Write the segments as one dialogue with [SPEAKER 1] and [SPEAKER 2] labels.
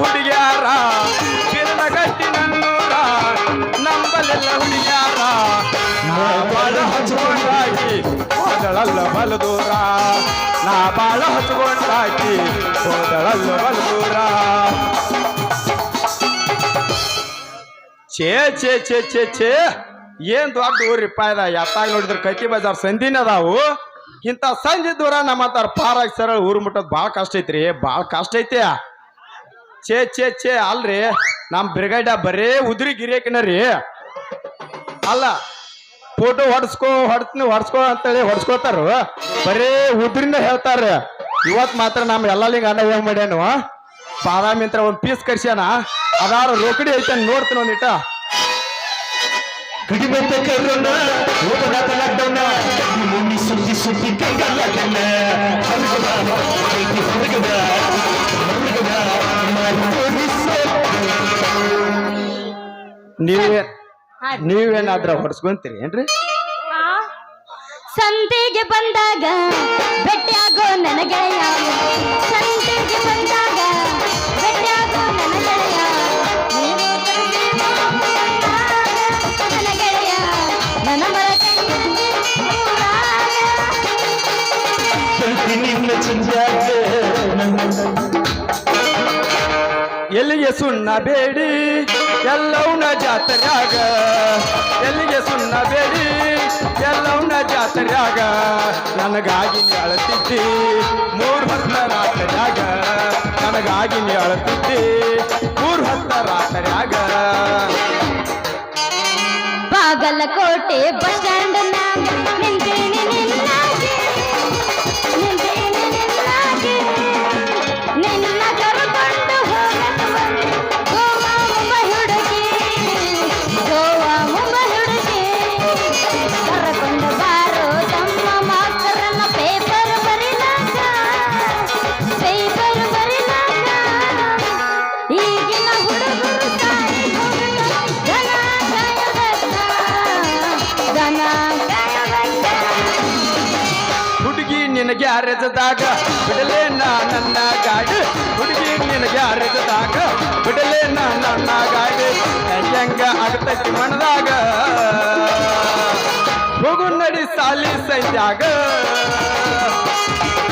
[SPEAKER 1] ಹುಡುಗ್ಯಾರ ಕಿರಣಗಟ್ಟಿ ನನ್ನೂರ ನಂಬಲಿಲ್ಲ ಹುಡುಗ್ಯಾರ ನಾ ಬಾಳ ಹಚ್ಕೊಂಡಾಗಿ ಹೋದಳಲ್ಲ ಬಲು ದೂರ ನಾ ಬಾಳ ಹಚ್ಕೊಂಡಾಗಿ ಹೋದಳಲ್ಲ ಬಲು ದೂರ ಛೇ ಛೇ ಛೇ ಛೇ ಛೇ ಏನ್ ದೊಡ್ಡ ಊರಿಪ್ಪ ಇದ ಎತ್ತಾಗ ನೋಡಿದ್ರೆ ಕೈತಿ ಬಜಾರ್ ಸಂದಿನ ಅದಾವು ಇಂಥ ಸಂಜೆ ದೂರ ನಮ್ಮಂತಾರ ಪಾರಾಗಿ ಸರಳ ಊರು ಮುಟ್ಟೋದು ಭಾಳ ಕಷ್ಟ ಐತ್ರಿ ಭಾಳ ಕಷ್ಟ ಐತಿ ಛೇ ಛೇ ಛೇ ಅಲ್ರಿ ನಮ್ಮ ಬ್ರಿಗೇಡ ಬರೇ ಉದ್ರಿ ಗಿರಿಯಕಿನ ರೀ ಅಲ್ಲ ಫೋಟೋ ಹೊಡ್ಸ್ಕೋ ಅಂತೇಳಿ ಹೊಡ್ಸ್ಕೊತಾರ ಬರೇ ಉದ್ರಿನ ಹೇಳ್ತಾರ ಇವತ್ತು ಮಾತ್ರ ನಮ್ಮ ಎಲ್ಲಲಿಂಗ ಅಣ್ಣ ಏನ್ ಮಾಡ್ಯಾನು ಬಾದಾಮಿ ಅಂತ ಒಂದು ಪೀಸ್ ಕರ್ಸ್ಯಾನ ಅದಾರ ರೋಕಡಿ ಐತೆ ನೋಡ್ತೀನಿ ಒಂದಿಟ ನೀವೇನಾದ್ರ ಹೊಡ್ಸ್ಕೊಂತೀರಿ ಏನ್ರಿ
[SPEAKER 2] ಸಂತೆಗೆ ಬಂದಾಗ ಭೇಟಿಯಾಗೋ ನನ್ನ ಗೆಳೆಯ ಸಂತೆಗೆ ಬಂದಾಗ ಭೇಟಿಯಾಗೋ ನನ್ನ ಗೆಳೆಯ ನನ್ನ ಗೆಳೆಯ ನನ್ನ ಮರ
[SPEAKER 1] ಎಲ್ಲಿಗೆ ಸುಣ್ಣ ಬೇಡಿ ಎಲ್ಲವನ್ನ ಜಾತ್ರ್ಯಾಗ ಎಲ್ಲಿಗೆ ಸುಣ್ಣ ಬೇಡಿ ಎಲ್ಲವನ್ನ ಜಾತ್ರ್ಯಾಗ ನನಗಾಗಿ ನೀ ಅಳತಿದ್ದಿ 3 ಹೊತ್ತ ರಾತ್ರ್ಯಾಗ ನನಗಾಗಿ ನೀ ಅಳತಿದ್ದಿ 3 ಹೊತ್ತ ರಾತ್ರ್ಯಾಗ
[SPEAKER 2] ಬಾಗಲಕೋಟೆ ಬಸ್ ಸ್ಟ್ಯಾಂಡ್ ನಿಂತೇನೆ ನಿನ್ನ ಕರ್ಕೊಂಡು ಗೋವಾ ಮುಂಬೈ ಹುಡುಗಿ ಕರ್ಕೊಂಡು ಬಾರೋ ತಮ್ಮ ಮಾಸ್ತರನ್ನ ಪೇಪರ್ ಬರಿಲಾಕ ಈಗಿನ ಹುಡುಗರು
[SPEAKER 1] ಹುಡುಗಿ ನಿನಗೆ ಅರೆದಾಗ ಬಿಡಲೇ ನನ್ನ ಗಾಡಿ ಹುಡುಗಿ ನಿನಗೆ ಅರೆದಾಗ ಬಿಡಲೇ ನನ್ನ ಗಾಡಿ ಹೆಂಗ ಆಗ್ತೈತಿ ಮನದಾಗ ಹೋಗು ನಡಿ ಸಾಲಿ ಸಂಜಾಗ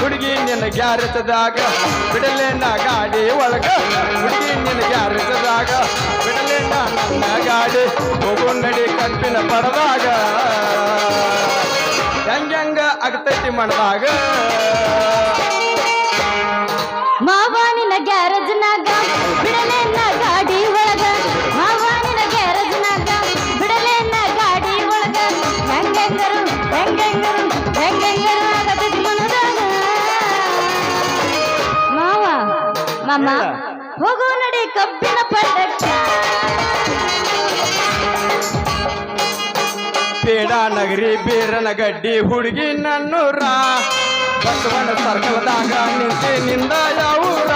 [SPEAKER 1] ಹುಡುಗಿ ನಿನಗೆ ಅರೆದಾಗ ಬಿಡಲೇ ಗಾಡಿ ಒಳಗ ಹುಡುಗಿ ನಿನಗೆ ಅರೆದಾಗ ಬಿಡಲೇ ನನ್ನ ಗಾಡಿ ಹೋಗು ನಡಿ ಕಲ್ಪಿನ ಪಡೆದಾಗ ಹೆಂಗ ಆಗ್ತೈತಿ ಮನದಾಗ
[SPEAKER 2] ಮಾವಾನಿನ ಗ್ಯಾರೇಜ್ನಾಗ ಬಿಡಲೇನ ಗಾಡಿ ಒಳಗ ಮಾವಾನಿನ ಗ್ಯಾರೇಜ್ನಾಗ ಬಿಡಲೇನ ಗಾಡಿ ಒಳಗ ಹೆಂಗಂಗರು ಆಗತೈತಿ ಮನದಾಗ ಮಾಮ ಹೋಗೋ ನಡಿ ಕಬ್ಬಿನ ಪಟ್ಟಕ್ಕ
[SPEAKER 1] ಬೇಡ ನಗರಿ ಬೀರನ ಗಡ್ಡಿ ಹುಡುಗಿ ನನ್ನೂರ ಬಸವನ ಸರ್ಕಲ್ದಾಗ ನಿಂದ ಯಾವೂರ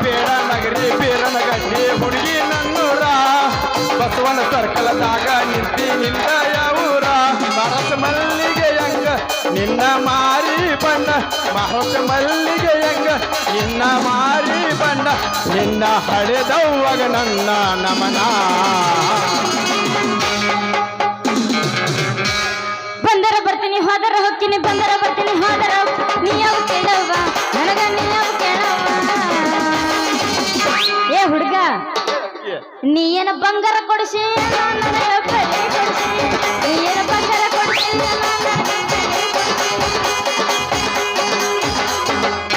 [SPEAKER 1] ಬೇಡ ನಗರಿ ಬೀರನ ಗಡ್ಡಿ ಹುಡುಗಿ ನನ್ನೂರ ಬಸವನ ಸರ್ಕಲ್ದಾಗ ನಿಂದ ಯಾವೂರ ಮರಸ ಮಲ್ಲಿಗೆ ಹೆಂಗ ನಿನ್ನ ಮಾರಿ ಬಣ್ಣ ಮರಸ ಮಲ್ಲಿಗೆ ಹೆಂಗ ನಿನ್ನ ಮಾರಿ ಬಣ್ಣ ನಿನ್ನ ಹಳೆದವ್ವಾಗ ನನ್ನ ನಮನ
[SPEAKER 2] ಬಂದರ ಬರ್ತೀನಿ ಹೋದರ ಹೋಗ್ತೀನಿ ಬಂದರ ಬರ್ತೀನಿ ಹೋದರ ನೀಯವು ಕೇಳವ್ವ ನನಗ ನೀಯವು ಕೇಳವ್ವ ಏ ಹುಡುಗ ನೀ ಏನ ಬಂಗಾರ ಕೊಡಿಸಿ ನನಗ ಬಳೆ ಕೊಡಿಸಿ ನೀ ಏನ ಬಂಗಾರ ಕೊಡಿಸಿ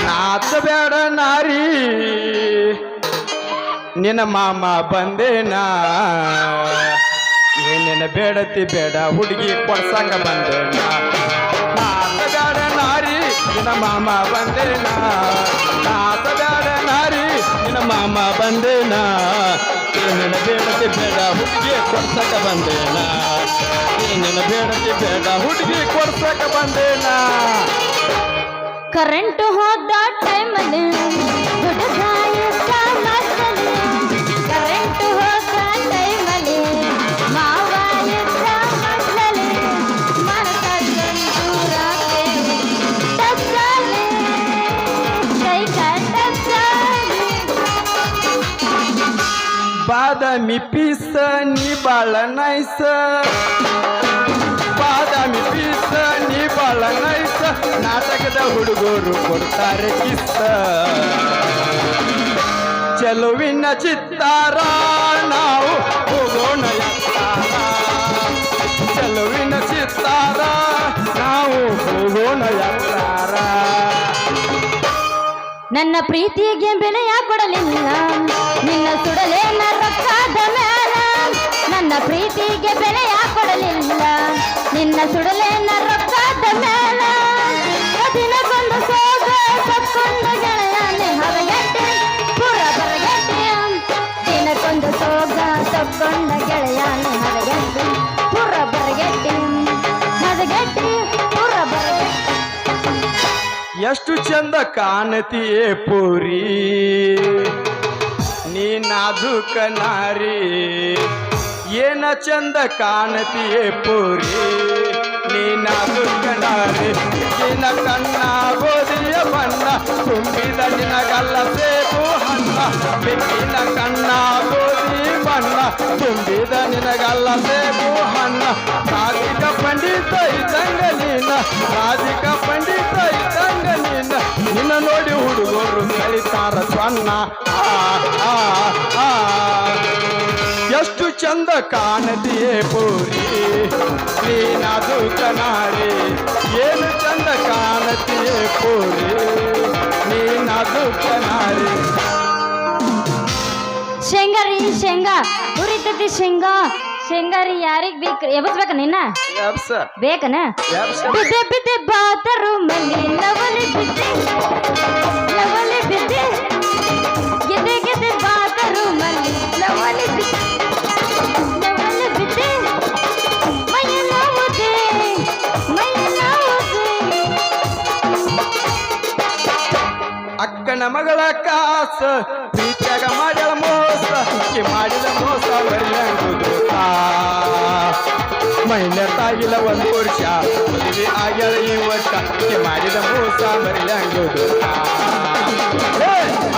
[SPEAKER 1] ನಾಚ ಬೇಡ ನಾರಿ ನಿನ್ನ ಮಾಮ ಬಂದೇನಾ ಏನೇನ ಬೇಡತಿ ಬೇಡ ಹುಡುಗಿ ಕೊಡ್ಸಂಗ ಬಂದೇನಾ ನಾಚ ಬೇಡ ನಾರಿ ನಿನ್ನ ಮಾಮ ಬಂದೇನಾ ನಾಚ ಬೇಡ ನಾರಿ ನಿನ್ನ ಮಾಮ ಬಂದೇನಾ ಏನೇನ ಬೇಡತಿ ಬೇಡ ಹುಡುಗಿ ಕೊಡ್ಸಕ ಬಂದೇನಾ ಏನೇನ ಬೇಡತಿ ಬೇಡ ಹುಡುಗಿ ಕೊಡ್ಸಕ ಬಂದೇನಾ
[SPEAKER 2] ಕರೆಂಟ್ ಹೋದ ಟೈಮಲ್ಲಿ ಹುಡುಗ ಇಷ್ಟ ಮಾಡ್ತಾನೆ ಕರೆಂಟ್ ಹೋದ ಟೈಮಲ್ಲಿ ಮಾವ ಇಷ್ಟ ಮಾಡ್ತಾನೆ ಮನಸೂರ ಟಚ್ಚಾಲೆ ಕೈ ಟಚ್ಚಾಲೆ
[SPEAKER 1] ಬಾದಾಮಿ ಪೀಸ ನೀ ಬಾಳ ನೈಸ ಬಾದಾಮಿ ಪೀಸ ನೀ ಬಾಳ ನೈಸ ನಾಟಕದ ಹುಡುಗರು ಕೊಡ್ತಾರೆ ಕಿಸ್ಸ ಚೆಲುವಿನ ಚಿತ್ತಾರ ನಾವು ಹೋಗೋಣ ಎತ್ತಾರ ಚೆಲುವಿನ ಚಿತ್ತಾರ ನಾವು ಹೋಗೋಣ ಎತ್ತಾರ
[SPEAKER 2] ನನ್ನ ಪ್ರೀತಿಗೆ ಬೆಲೆಯ ಕೊಡಲಿಲ್ಲ ನಿನ್ನ ಸುಡಲೇನ ರೊಕ್ಕದ ಮೇಲ ನನ್ನ ಪ್ರೀತಿಗೆ ಬೆಲೆಯ ಕೊಡಲಿಲ್ಲ ನಿನ್ನ ಸುಡಲೇನ ರೊಕ್ಕದ ಮೇಲ ದಿನಕ್ಕೊಂದು ಸೋಗ ತಕ್ಕೊಂಡು ಗೆಳೆಯನೆ ಹರಗಟ್ಟೆ ಪುರ ಬರಗಟ್ಟೆ ದಿನಕ್ಕೊಂದು ಸೋಗ ತಕ್ಕೊಂಡ ಗೆಳೆಯನೆ ಹರಗಟ್ಟೆ ಪುರ ಬರಗಟ್ಟೆ ಹರಗಟ್ಟೆ ಪುರ ಬರಗಟ್ಟೆ
[SPEAKER 1] ಎಷ್ಟು ಚಂದ ಕಾಣತಿಯೇ ಪೂರಿ ನೀ ನಾಜೂಕ ನಾರಿ ಏನ ಚಂದ ಕಾಣತಿಯೇ ಪೂರಿ ನೀ ನಾಜೂಕ ನಾರಿ ನಿನ್ನ ಕಣ್ಣ ಗೋಧಿಯ ಬಣ್ಣ ತುಂಬಿದ ನಿನಗಲ್ಲ ಸೇಬು ಹಣ್ಣ ಬೆಕ್ಕಿನ ಕಣ್ಣ ಗೋಧಿ ಬಣ್ಣ ತುಂಬಿದ ನಿನಗಲ್ಲ ಸೇಬು ಹಣ್ಣ ರಾಧಿಕ ಪಂಡಿತ ಇದ್ದಂಗ ನೀನ ರಾಧಿಕ ಪಂಡಿತ ಇದ್ದಂಗ ನೀನ ನಿನ್ನ ನೋಡಿ ಹುಡುಗರು ಕಲಿತಾರ ಸಣ್ಣ ಎಷ್ಟು ಚಂದ ಕಾಣದಿಯೇ ಪೂರಿ ನೀನಾದು ಕನಾರಿ ಏನು ಚಂದ ಕಾಣತಿಯೇ ಪೂರಿ ನೀನಾದು ಕನಾರಿ
[SPEAKER 2] ಶೇಂಗಾರಿ ಶೇಂಗಾ ಉರಿತೈತಿ ಶೇಂಗಾ ಶೇಂಗಾರಿ ಯಾರಿಗ್ ಬೇಕು ಎಬಸ್ಬೇಕ ನಿನ್ನ ಬೇಕನ ಬಿದ್ದೆ ಬಿದ್ದೆ ಬಾತರು ಮಲ್ಲಿ ಲವಲಿ ಬಿದ್ದೆ ಲವಲಿ ಬಿದ್ದೆ ಗೆದ್ದೆ ಗೆದ್ದೆ ಬಾತರು ಮಲ್ಲಿ ಲವಲಿ ಬಿದ್ದೆ ಲವಲಿ ಬಿದ್ದೆ ಮೈಯೆಲ್ಲ ಓದೆ ಮೈಯೆಲ್ಲ ಓದೆ
[SPEAKER 1] ಅಕ್ಕನ ಮಗಳ ಕಾಸ ಪ್ರೀತಿಯಾಗ ಮಾಡ್ಯಾಳ ಮೋಸ ಈಕೆ ಮಾಡಿದ ಮೋಸ ಬರಿಯಂಗುದು ಮೈನ ತಾಗಿಲ್ಲ ಒಂದು ವರ್ಷ ಮದುವೆ ಆಗ್ಯಾಳ ಈ ವರ್ಷ ಈಕೆ ಮಾಡಿದ ಮೋಸ ಬರಿಯಂಗುದು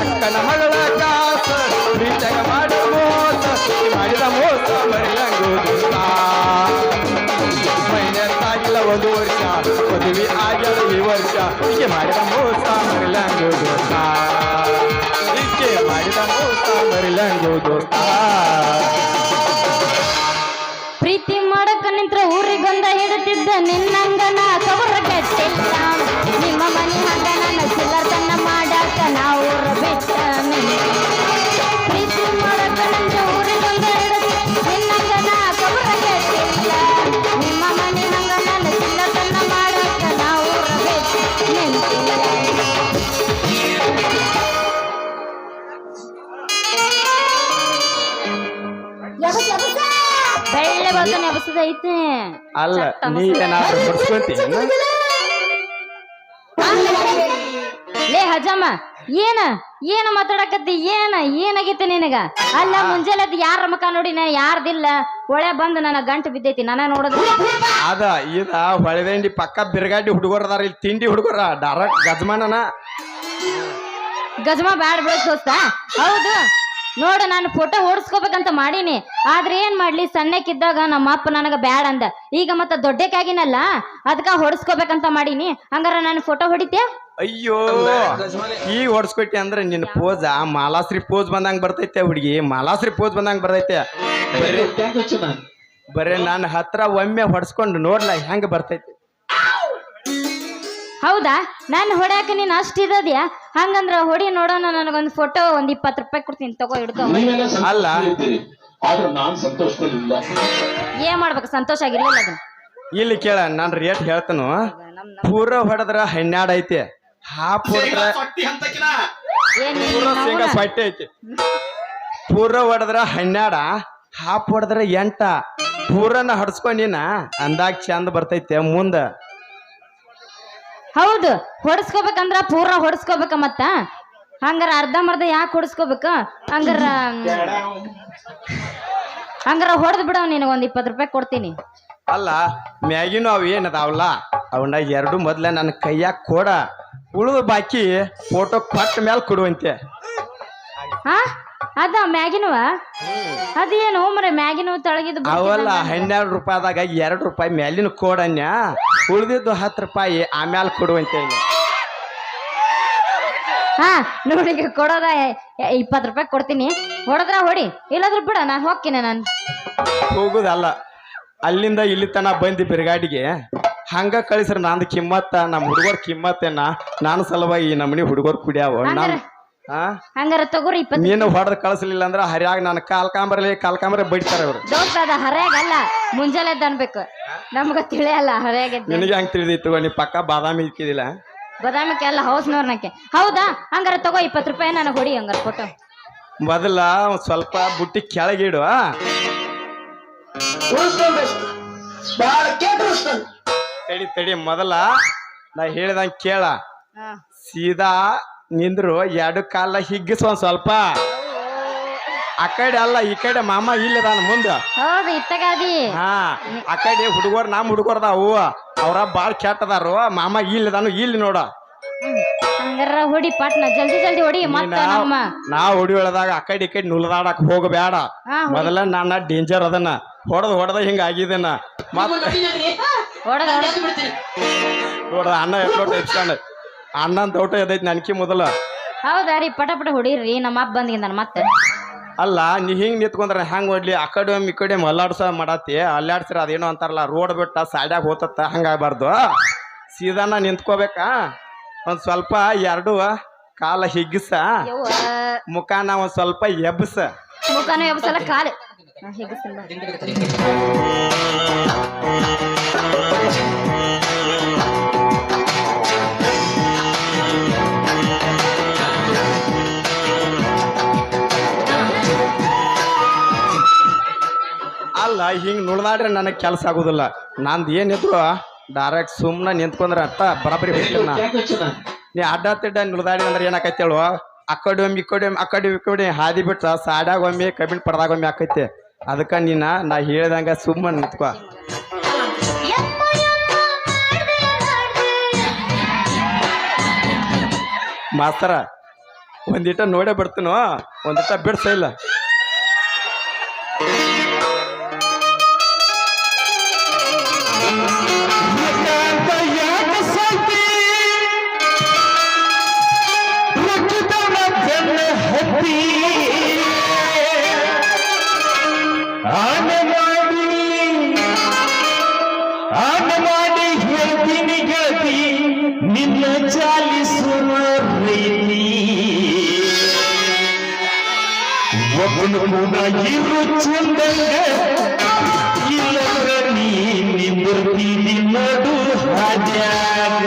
[SPEAKER 1] ಅಕ್ಕನ ಮಗಳ ಕಾಸ ಪ್ರೀತಿಯಾಗ ಮಾಡಿದ ಮೋಸ ಈಕೆ ಮಾಡಿದ ಮೋಸ ಬರಿಯಂಗುದು ಮೈನ ತಾಗಿಲ್ಲ ಒಂದು ವರ್ಷ ಮದುವೆ ಆಗ್ಯಾಳ ಈ ವರ್ಷ ಈಕೆ ಮಾಡಿದ ಮೋಸ ಬರಿಯಂಗುದು ಈಕೆ ಮಾಡಿದ ಮೋಸ ಬರಿಯಂಗುದು
[SPEAKER 2] ಪ್ರೀತಿ ಮಾಡಕ ನಿಂತ್ರ ಊರಿಗೊಂದ ಹಿಡುತ್ತಿದ್ದ ನಿನ್ನಂಗನ ಕವರ ಗಟ್ಟಿಲ್ಲ ನಿಮ್ಮ ಮನೆ ಹಂಗ ನನ್ನ ಚಿಲ್ಲರ್ತನ ಮಾಡಾಕ ನಾವು ಬಿಟ್ಟ ಪ್ರೀತಿ ಮಾಡಕ ನಿಂತ್ರ ಊರಿಗೊಂದ ಹಿಡುತ್ತಿದ್ದ ನಿನ್ನಂಗನ ಕವರ ಗಟ್ಟಿಲ್ಲ ನಿಮ್ಮ ಮನೆ ಹಂಗ ನನ್ನ ಚಿಲ್ಲರ್ತನ ಮಾಡಾಕ ನಾವು ಬಿಟ್ಟ ನಿಂತಿಲ್ಲ ಬೆಳ್ಳೆ ಬರ್ತಾನೆ ಎಬಸದೈತೆ
[SPEAKER 1] ಅಲ್ಲ ನೀ ಏನಾದ್ರೂ ಹೊಡ್ಸ್ಕೊಂತೀನಿ
[SPEAKER 2] ಲೇ ಹಜಮ್ಮ ಏನ ಮಾತಾಡಕತ್ತಿ ಏನಾಗೈತೆ ನಿನಗ ಅಲ್ಲ ಮುಂಜಾನೆ ಯಾರ ಮಕ ನೋಡಿ ನಾ ಯಾರ್ದಿಲ್ಲ ಒಳೆ ಬಂದು ನನ್ನ ಗಂಟು ಬಿದ್ದೈತಿ ನನ್ನ ನೋಡಿದ್ರೆ
[SPEAKER 1] ಅದ ಇದ ಹೊಳೆದಂಡಿ ಪಕ್ಕ ಬಿರ್ಗಾಡಿ ಹುಡುಗರದಾರ ಇಲ್ಲಿ ತಿಂಡಿ ಹುಡುಗರ ಡೈರೆಕ್ಟ್ ಗಜಮಾನನ
[SPEAKER 2] ಗಜಮ ಬ್ಯಾಡ್ ಬಿಡೋದ್ ದೋಸ್ತ ಹೌದು ನೋಡ ನಾನು ಫೋಟೋ ಓಡಿಸ್ಕೋಬೇಕಂತ ಮಾಡೀನಿ ಆದ್ರೆ ಏನ್ ಮಾಡ್ಲಿ ಸಣ್ಣಕ್ಕಿದ್ದಾಗ ನಮ್ಮ ಅಪ್ಪ ನನಗ ಬ್ಯಾಡ್ ಅಂದ ಈಗ ಮತ್ತ ದೊಡ್ಡಕ್ಕಾಗಿನಲ್ಲ ಅದಕ್ಕ ಹೊಡಿಸ್ಕೋಬೇಕಂತ ಮಾಡೀನಿ ಹಂಗಾರ ನಾನು ಫೋಟೋ ಹೊಡಿತೆ
[SPEAKER 1] ಅಯ್ಯೋ ಈಗ ಹೊಡ್ಸ್ಕೊಟ್ಟಿ ಅಂದ್ರೆ ನಿನ್ನ ಪೋಜ ಮಾಲಾಶ್ರೀ ಪೋಸ್ ಬಂದಂಗ ಬರ್ತೈತೆ ಹುಡುಗಿ ಮಾಲಾಶ್ರೀ ಪೋಸ್ ಬಂದಂಗ ಬರ್ತೈತೆ ಬರೇ ನನ್ನ ಹತ್ರ ಒಮ್ಮೆ ಹೊಡ್ಸ್ಕೊಂಡು ನೋಡ್ಲ ಹೆಂಗ ಬರ್ತೈತಿ
[SPEAKER 2] ಹೌದಾ ನಾನು ಹೊಡ್ಯಾಕ ನೀನ್ ಅಷ್ಟ ಇದ್ಯಾ ಹಂಗಂದ್ರ ಹೊಡಿ ನೋಡೋಣ ನನಗೊಂದು ಫೋಟೋ ಒಂದ್ 20 ರೂಪಾಯಿ ಕೊಡ್ತೀನಿ ತಗೋ ಹಿಡ್ಕೊ
[SPEAKER 1] ಅಲ್ಲ
[SPEAKER 2] ಏನ್ ಮಾಡ್ಬೇಕು ಸಂತೋಷ ಆಗಿರ್ಲಿಲ್ಲ ಅದನ್ನ
[SPEAKER 1] ಇಲ್ಲಿ ಕೇಳ ನಾನು ರೇಟ್ ಹೇಳ್ತನು ಪೂರ ಹೊಡೆದ್ರ 12 ಐತಿ ಹಾಫ್ ಹೊಡೆದ್ರ ಪೂರ ಶೇಂಗಾ ಸೊಟ್ಟೆ ಐತಿ ಪೂರ ಹೊಡೆದ್ರ 12 ಹಾಫ್ ಹೊಡೆದ್ರ 8 ಪೂರನ ಹಡ್ಸ್ಕೊಂಡಿನ ಅಂದಾಗ ಚಂದ ಬರ್ತೈತೆ ಮುಂದ
[SPEAKER 2] ಹೌದು ಹೊಡ್ಸ್ಕೋಬೇಕಂದ್ರ ಪೂರ ಹೊಡ್ಸ್ಕೋಬೇಕ ಮತ್ತ ಹಂಗಾರ ಅರ್ಧಂಬರ್ಧ ಯಾಕೆ ಹೊಡ್ಸ್ಕೋಬೇಕ ಹಂಗಾರ ಹೊಡೆದ್ ಬಿಡವ್ ನಿನಗ ಒಂದ್ 20 ರೂಪಾಯಿ ಕೊಡ್ತೀನಿ
[SPEAKER 1] ಅಲ್ಲ ಮ್ಯಾಗಿನೂ ಅವು ಏನದಾವಲ್ಲ ಅವನ್ನ 2 ಮೊದ್ಲ ನನ್ನ ಕೈಯಾಗ ಕೊಡ ಉಳಿದು ಬಾಕಿ ಫೋಟೋ ಕೊಟ್ಟ ಮೇಲೆ ಕೊಡುವಂತೆ
[SPEAKER 2] ಹಾ ಅದ ಮ್ಯಾಗಿನವ ಅದೇನು ಮರೆ ಮ್ಯಾಗಿನವ ತಳಗಿದ್
[SPEAKER 1] ಅವಲ್ಲ 12 ರೂಪಾಯಿದಾಗ 2 ರೂಪಾಯಿ ಮ್ಯಾಲಿನ ಕೊಡನ್ಯ ಉಳಿದಿದ್ದು 10 ರೂಪಾಯಿ ಆಮ್ಯಾಲ ಕೊಡುವಂತೇಳಿ
[SPEAKER 2] ಹಾ ನೋಡಿ ಕೊಡೋದ 20 ರೂಪಾಯಿ ಕೊಡ್ತೀನಿ ಹೊಡೆದ್ರ ಹೊಡಿ ಇಲ್ಲಾದ್ರೂ ಬಿಡ ನಾನು ಹೋಗ್ತೀನಿ ನಾನು
[SPEAKER 1] ಹೋಗುದಲ್ಲ ಅಲ್ಲಿಂದ ಇಲ್ಲಿ ತನ ಬಂದಿ ಬಿರುಗಾಡಿಗೆ ಹಂಗ ಕಳಿಸ್ರಿ ನಂದು ಕಿಮ್ಮತ್ತ ನಮ್ಮ ಹುಡುಗರ ಕಿಮ್ಮತ್ತೇನ ನಾನು ಸಲುವಾಗಿ ಈ ನಮ್ಮನಿ ಹುಡುಗರು ಕುಡಿಯಾವ
[SPEAKER 2] ಹಂಗಾರ ತಗೋರಿ 20
[SPEAKER 1] ನೀನು ಹೊಡೆದ್ ಕಳಿಸ್ಲಿಲ್ಲ ಅಂದ್ರ ಹರಿಯಾಗ ನಾನು ಕಾಲ್ಕಾಂಬರೇ ಬಡಿತಾರ ಅವ್ರು
[SPEAKER 2] ದೋಸ್ತ ಅದ ಹರ್ಯಾಗ ಅಲ್ಲ ಮುಂಜಾನೆ ಅನ್ಬೇಕು ನಮ್ಗ ತಿಳಿಯಲ್ಲ ಹರ್ಯಾಗ
[SPEAKER 1] ನಿನಗೆ ಹಂಗ ತಿಳಿದಿತ್ತು ನೀ ಪಕ್ಕ ಬಾದಾಮಿ ಇಕ್ಕಿದಿಲ್ಲ
[SPEAKER 2] ಬದಾಮಿಕ್ಕೆ ಎಲ್ಲ ಹೌಸ್ನವ್ರನಕ್ಕೆ ಹೌದಾ ಹಂಗಾರ ತಗೋ 20 ರೂಪಾಯಿ ನನಗೆ ಹೊಡಿ ಹಂಗಾರ ಫೋಟೋ
[SPEAKER 1] ಮೊದಲ ಒಂದ್ ಸ್ವಲ್ಪ ಬುಟ್ಟಿ ಕೆಳಗಿಡು ತಡಿ ಮೊದಲ ನಾ ಹೇಳಿದಂಗ ಕೇಳ ಸೀದಾ ನಿಂದ್ರು 2 ಕಾಲ ಹಿಗ್ಗಿಸ್ ಒಂದ್ ಸ್ವಲ್ಪ ಆ ಕಡೆ ಅಲ್ಲ ಈ ಕಡೆ ಮಾಮ ಇಲ್ಲದಾನ ಮುಂದ
[SPEAKER 2] ಹೌದು ಇತ್ತಗಾದಿ
[SPEAKER 1] ಹಾ ಆ ಕಡೆ ಹುಡುಗರ್ ನಮ್ ಹುಡುಗರ್ದಾವು ಅವ್ರ ಬಾಳ್ ಕೆಟ್ಟದಾರು ಮಾಮ ಇಲ್ಲದಾನು ಇಲ್ಲಿ ನೋಡ
[SPEAKER 2] ಹಂಗಾರ ಹೊಡಿ ಪಾಟ್ನ ಜಲ್ದಿ ಜಲ್ದಿ ಹೊಡಿ ಮತ್ತ ನಮ್ಮ
[SPEAKER 1] ನಾ ಹೊಡಿ ಒಳದಾಗ ಆ ಕಡೆ ಈ ಕಡೆ ನುಲ್ದಾಡಕ್ ಹೋಗಬೇಡ ಮೊದಲ ನನ್ನ ಡೇಂಜರ್ ಅದನ್ನ ಹೊಡೆದ ಹಿಂಗ ಆಗಿದನ ನೋಡ ಅಣ್ಣ ಎಷ್ಟೋಟ ಎತ್ಕೊಂಡ ಅಣ್ಣನ್ ತೋಟ ಎದೈತಿ ನನ್ಕಿ ಮೊದಲ
[SPEAKER 2] ಹೌದಾ ರೀ ಪಟ ಹೊಡಿರಿ ನಮ್ಮ ಅಪ್ಪ ಬಂದಿದ್ದಾನ ಮತ್ತೆ
[SPEAKER 1] ಅಲ್ಲ ನೀ ಹಿಂಗ್ ನಿಂತ್ಕೊಂಡ್ರೆ ಹೆಂಗ್ ಹೊಡ್ಲಿ ಆ ಕಡೆ ಈ ಕಡೆ ಅಲ್ಲಾಡ್ಸ ಮಾಡತ್ತಿ ಅಲ್ಲಾಡ್ಸ್ರ ಅದೇನೋ ಅಂತಾರಲ್ಲ ರೋಡ್ ಬಿಟ್ಟ ಸೈಡ್ಯಾಗ ಹೋತತ್ತ ಹಂಗಾಗಬಾರ್ದು ಸೀದಾನ ನಿಂತ್ಕೋಬೇಕಾ ಒಂದ್ ಸ್ವಲ್ಪ 2 ಕಾಲ ಹಿಗ್ಗಿಸ ಮುಖಾನ ಒಂದ್ ಸ್ವಲ್ಪ ಎಬ್ಬಸ
[SPEAKER 2] ಮುಖಾನ ಎಬ್ಬಸಲ್ಲ ಕಾಲು ಹಿಗ್ಗಿಸ್ತೀನಿ
[SPEAKER 1] ಅಲ್ಲ ಹಿಂಗ್ ನುಳ್ದಾಡ್ರೆ ನನಗೆ ಕೆಲಸ ಆಗುದಿಲ್ಲ ನಂದು ಏನಿದ್ರು ಡೈರೆಕ್ಟ್ ಸುಮ್ಮನೆ ನಿಂತ್ಕೊಂಡ್ರೆ ಅಂತ ಬರಾಬರಿ ಬಿಡ್ತೀನಿ ನೀ ಅಡ್ಡ ತಿಡ್ಡ ನುಳ್ದಾಡಿ ಅಂದ್ರೆ ಏನಾಕೈತಿ ಹೇಳು ಆ ಕಡೆ ಒಮ್ಮೆ ಈ ಕಡೆ ಹಾದಿ ಬಿಟ್ಟ ಸಾಡ್ಯಾಗ ಒಮ್ಮೆ ಕಬ್ಬಿಣ ಪಡ್ದಾಗ ಒಮ್ಮೆ ಆಕೈತಿ ಅದಕ್ಕೆ ನಾ ಹೇಳ್ದಂಗ ಸುಮ್ಮನೆ ನಿಂತ್ಕೋ ಮಾಸ್ತರ ಒಂದಿಟ ನೋಡೇ ಬಿಡ್ತೀನೋ ಒಂದಿಟ ಬಿಡ್ಸ ಇಲ್ಲ
[SPEAKER 3] ನಿನ್ನ ಚಾಲಿಸುವ ರೀತಿ ಒಬ್ಬನು ಕೂಡ ಇರು ಚಂದಂಗ ಇಲ್ಲದ್ರ ನೀ ನಿಂದಿರ್ತೀನಿ ನಡು ಹಾಜಾಗ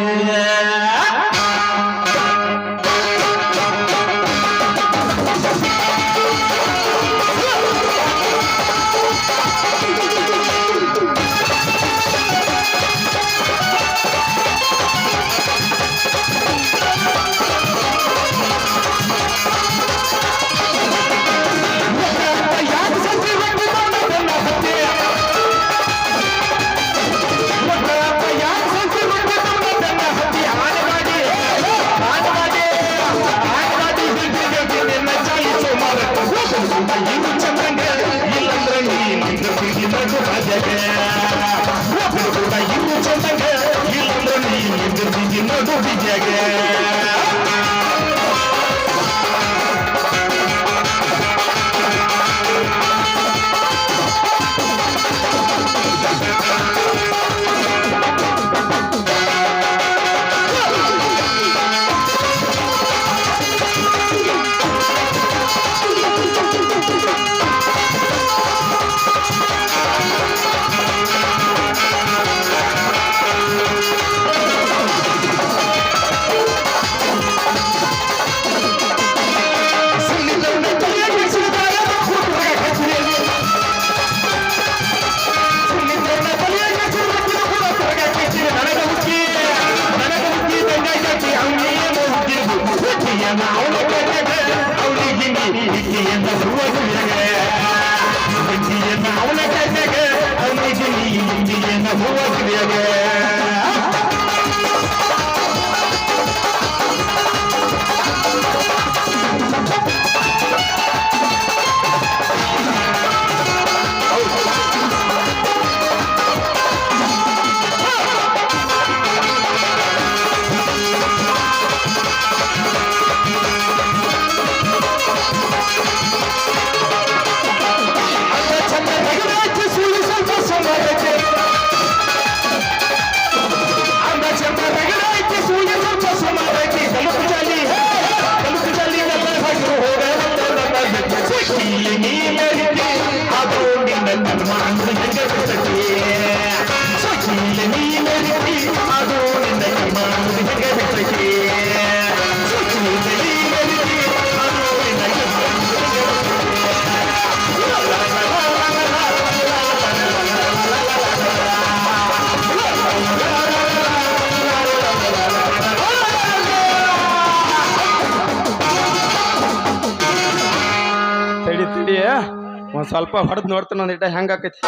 [SPEAKER 1] ತಡಿ ತಡಿ ಒಂದ್ ಸ್ವಲ್ಪ ಹೊಡೆದ್ ನೋಡ್ತೀನಿ ಒಂದಿಟ ಹೆಂಗ ಆಕೈತಿ.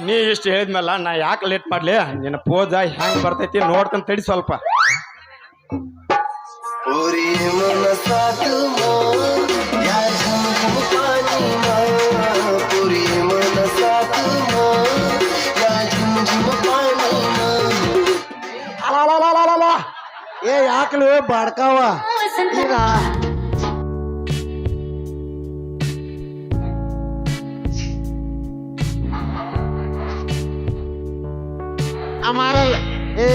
[SPEAKER 1] ನೀ ಇಷ್ಟು ಹೇಳಿದ್ಮೇಲ ನಾ ಯಾಕೆ ಲೇಟ್ ಮಾಡ್ಲಿ, ನಿನ್ನ ಪೋಜ ಹೆಂಗ್ ಬರ್ತೈತಿ ನೋಡ್ತಾನೆ ತಡಿ ಸ್ವಲ್ಪ.
[SPEAKER 4] ಏ ಯಾಕಲು ಬಾಡ್ಕಾವ ಈಗ हमारा ए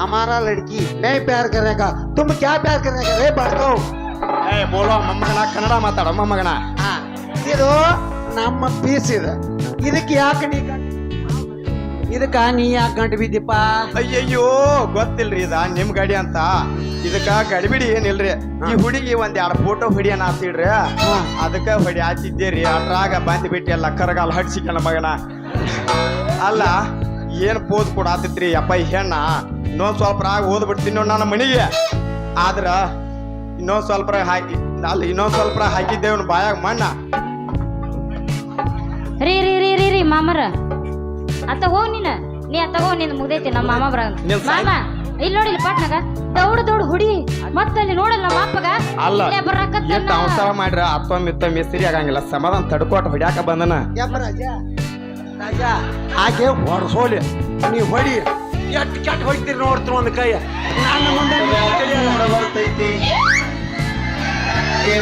[SPEAKER 4] हमारा लड़की नहीं प्यार करने का तुम क्या प्यार करने का रे बाड़काव
[SPEAKER 1] ಏ ಬೋಲೋ ಮೊಮ್ಮಗನ ಕನ್ನಡ ಮಾತಾಡ ಮೊಮ್ಮಗನ.
[SPEAKER 4] ಇದು ನಮ್ಮ ಪೀಸ್ ಇದೆ ಇದಕ್ಕೆ ಯಾಕೆ ಇದಕ್ಕ ನೀ ಯಾಕೆ ಗಂಟು ಬಿದ್ದೀಪ
[SPEAKER 1] ಅಯ್ಯಯ್ಯೋ ಗೊತ್ತಿಲ್ರಿ ಇದ ನಿಮ್ ಗಾಡಿ ಅಂತ. ಇದಕ್ಕ ಗಡಿಬಿಡಿ ಏನಿಲ್ರಿ. ಈ ಹುಡುಗಿ ಒಂದ್ 2 ಫೋಟೋ ಹೊಡಿಯನ ಆತಿಡ್ರಿ, ಅದಕ್ಕ ಹೊಡಿ ಆತಿದ್ದೀರಿ. ಅದ್ರಾಗ ಬಂದ್ ಬಿಟ್ಟು ಎಲ್ಲ ಕರಗಾಲ ಹಡ್ಸಿಕನ ಮಗನ. ಅಲ್ಲ ಏನ್ ಪೋದ್ ಕೂಡ ಆತಿತ್ರಿ ಅಪ್ಪ ಈ ಹೆಣ್ಣ. ಇನ್ನೊಂದ್ ಸ್ವಲ್ಪ ರಾಗ ಓದ್ಬಿಡ್ತೀನಿ ನೋಡಿ ನನ್ನ ಮನಿಗೆ. ಆದ್ರ ಇನ್ನೊಂದ್ ಸ್ವಲ್ಪ ಹಾಕಿ ಇನ್ನೊಂದ್ ಸ್ವಲ್ಪ ಹಾಕಿದ್ದೇವ್ ಬಾಯಾಗ ಮಣ್ಣ.
[SPEAKER 2] ರೀ ರೀ ರೀ ರೀ ರೀ ಮಾಮರ ಅತ್ತ ಹೋಗ್ ನೀ ಅತ್ತ ಹೋಗ್ ನಿಂದ ಮುಗ್ದೈತಿ ನಮ್ಮ ಮಾಮ ಬರ ಮಾಮ ಇಲ್ಲಿ ನೋಡಿ ಪಾಟ್ನಾಗ ದೌಡ್ ಹುಡಿ ಮತ್ತಲ್ಲಿ ನೋಡಲ್ಲ ನಮ್ಮ ಅಪ್ಪಗ
[SPEAKER 1] ಅಲ್ಲ
[SPEAKER 2] ಇಲ್ಲೇ ಬರಾಕತ್ತಾನ.
[SPEAKER 1] ಎಷ್ಟು ಅವಸರ ಮಾಡ್ರ ಅತ್ತೊಮ್ಮಿತ್ತ ಮಿಸ್ತ್ರಿ ಆಗಂಗಿಲ್ಲ. ಸಮಾಧಾನ ತಡ್ಕೋಟ್ ಹೊಡ್ಯಾಕ ಬಂದನ.
[SPEAKER 4] ರಾಜ ಆಕೆ ಹೊಡ್ಸೋಲಿ ನೀ ಹೊಡಿ ಎಟ್ ಕೆಟ್ಟ ಹೊಡಿತೀರಿ ನೋಡ್ತೀನಿ ಒಂದು ಕೈ ನನ್ನ ಮುಂದೆ
[SPEAKER 3] ಬರ್ತೈತಿ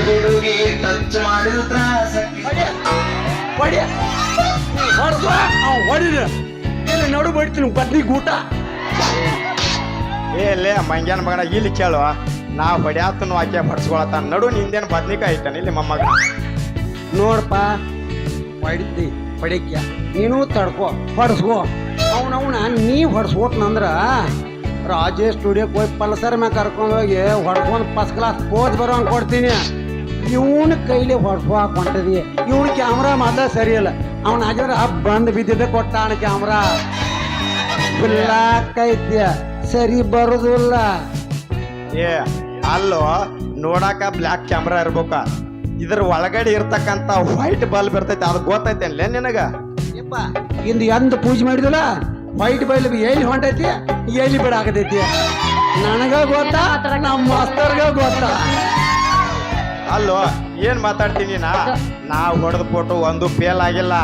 [SPEAKER 3] ಹುಡುಗಿ ಟಚ್ ಮಾಡಿದ್ರು ತ್ರಾಸ.
[SPEAKER 4] ಹೊಡಿ ಹೊಡ್ಸು ಹೊಡಿದ ಇಲ್ಲಿ ನಡು ಬಡಿತೀನಿ ಬದ್ನಿ ಗೂಟ.
[SPEAKER 1] ಲೇ ಮಂಗ್ಯಾನ ಮಗನ ಇಲ್ಲಿ ಕೇಳು, ನಾ ಹೊಡ್ಯಾತನು ಆಕೆ ಹೊಡ್ಸ್ಕೊಳತ್ತ ನಡು ನಿಂದೇನು ಬದ್ನಿಕಾಯಿ ಐತಾನ ಇಲ್ಲಿ ಮೊಮ್ಮಗ.
[SPEAKER 4] ನೋಡಪ್ಪ ಹೊಡಿದ್ದಿ ಹೊಡಿಕ್ಯ ನೀನು ತಡ್ಕೋ ಹೊಡ್ಸ್ಕೋ ಅವನವನ ನೀ ಹೊಡ್ಸ್ಕೊಟ್ನಂದ್ರ ರಾಜೇಶ್ ಸ್ಟುಡಿಯೋಕ್ಕೆ ಹೋಗಿ ಪಲ್ಸರ್ ಮ್ಯಾಗ ಕರ್ಕೊಂಡೋಗಿ ಹೊಡ್ಕೊಂಡು ಫಸ್ಟ್ ಕ್ಲಾಸ್ ಪೋಸ್ ಬರೋ ಹಂಗೆ ಕೊಡ್ತೀನಿ. ಇವನ ಕೈಲಿ ಹೊಡ್ಸೋ ಹಾಕೊಂಡದಿ ಇವನ ಕ್ಯಾಮ್ರಾ ಮಾತ್ರ ಸರಿ ಇಲ್ಲ. ಅವನ ಆಗಿದ್ರೆ ಬಂದ್ ಬಿದ್ದಿದ್ದೆ ಕೊಟ್ಟಾನ ಕ್ಯಾಮ್ರಾ ಬ್ಲಾಕ್ ಐತ್ಯ ಸರಿ ಬರುದಿಲ್ಲ.
[SPEAKER 1] ಏ ಅಲ್ಲೋ ನೋಡಾಕ ಬ್ಲ್ಯಾಕ್ ಕ್ಯಾಮ್ರಾ ಇರ್ಬೇಕ, ಇದ್ರ ಒಳಗಡೆ ಇರ್ತಕ್ಕಂತ ವೈಟ್ ಬಲ್ಬ್ ಇರ್ತೈತಿ ಅದು ಗೊತ್ತೈತೇನ್ಲೇ ನಿನಗ?
[SPEAKER 4] ಇಂದು ಎಂದ ಪೂಜೆ ಮಾಡಿದಿಲ್ಲ ವೈಟ್ ಬಲ್ಬ್ ಎಲ್ಲಿ ಹೊಂಟೈತಿ ಎಲ್ಲಿ ಬಿಡಾಕತೈತಿ ನನಗ ಗೊತ್ತಾ ನಮ್ಮ ಮಾಸ್ತರ್ಗ ಗೊತ್ತಾ.
[SPEAKER 1] ಅಲ್ಲೋ ಏನ್ ಮಾತಾಡ್ತೀನಿ ನಾ ಹೊಡೆದ ಫೋಟೋ ಒಂದು ಫೇಲ್ ಆಗಿಲ್ಲ.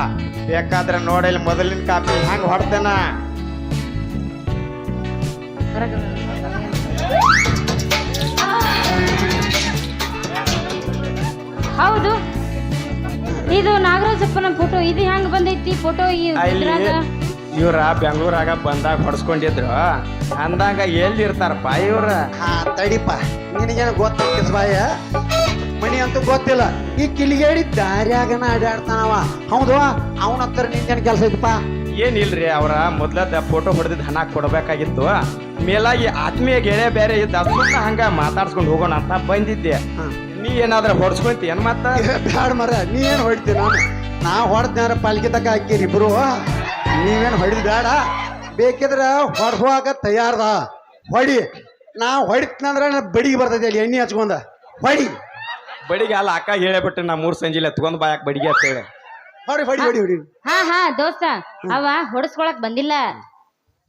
[SPEAKER 1] ಬೇಕಾದ್ರೆ ನೋಡಿಲ್ಲಿ ಮೊದಲಿನ ಕಾಪಿ ಹೆಂಗ್ ಹೊಡ್ತೇನ.
[SPEAKER 2] ಹೌದು ಇದು ನಾಗರಾಜಪ್ಪನ ಫೋಟೋ. ಇದು ಹೆಂಗ್ ಬಂದೈತಿ ಫೋಟೋ ಇದ್ರಾಗ?
[SPEAKER 1] ಇವ್ರ ಬೆಂಗಳೂರಾಗ ಬಂದಾಗ ಹೊಡ್ಸ್ಕೊಂಡಿದ್ರು ಅಂದಾಗ ಎಲ್ಲಿ ಇರ್ತಾರಪ್ಪ ಇವ್ರ?
[SPEAKER 4] ತಡಿಪ ನಿನಗೇನು ಗೊತ್ತ ಬಾಯ ಮನಿ ಅಂತೂ ಗೊತ್ತಿಲ್ಲ. ಈ ಕಿಲಿಗೇಡಿ ದಾರ್ಯಾಗನ ಅಡ್ಯಾಡ್ತಾನವ. ಹೌದು ಅವನ ಹತ್ರ ನಿಂದೇನು ಕೆಲಸ ಐತಪ್ಪ?
[SPEAKER 1] ಏನಿಲ್ರಿ, ಅವ್ರ ಮೊದ್ಲದ ಫೋಟೋ ಹೊಡೆದಿದ್ದು ಹಣ ಕೊಡ್ಬೇಕಾಗಿತ್ತು. ಮೇಲಾಗಿ ಆತ್ಮೀಯ ಗೆಳೆ ಬೇರೆ ಇದ್ದ ಸುಮ್ಮನೆ ಹಂಗ ಮಾತಾಡ್ಸ್ಕೊಂಡು ಹೋಗೋಣ ಅಂತ ಬಂದಿದ್ದೆ. ನೀ ಏನಾದ್ರ ಹೊಡ್ಸ್ಕೊಂತಿ ಏನ್ ಮತ್ತ?
[SPEAKER 4] ಬ್ಯಾಡ ಮರ ನೀ ಏನು ಹೊಡಿತಿ ನಾನು ನಾ ಹೊಡೆದ್ನಾರ ಪಾಲಿಕೆ ತಕ ಹಾಕಿರಿ ಇಬ್ರು. ನೀವೇನು ಹೊಡಿದ್ ಬೇಡ, ಬೇಕಿದ್ರೆ ಹೊಡ್ಸುವಾಗ ತಯಾರದ ಹೊಡಿ. ನಾ ಹೊಡಿತ್ನಂದ್ರ ಬಡಿಗೆ ಬರ್ತೈತಿ ಅಲ್ಲಿ ಎಣ್ಣೆ ಹಚ್ಕೊಂಡ ಹೊಡಿ.
[SPEAKER 1] ಬಡಿಗೆ ಅಲ್ಲ ಅಕ್ಕ ಹೇಳಬಿಟ್ಟು ನಾ 3 ಸಂಜಿಲೆ ಎತ್ಕೊಂಡ್ ಬಾಯಾಕ ಬಡಿಗೆ ಅಂತ ಹೇಳಿ
[SPEAKER 4] ಹೊಡಿ ಹೊಡಿ ಹೊಡಿ ಹೊಡಿ.
[SPEAKER 2] ಹಾ ದೋಸ್ತ ಅವ ಹೊಡಸ್ಕೊಳಕ್ ಬಂದಿಲ್ಲ,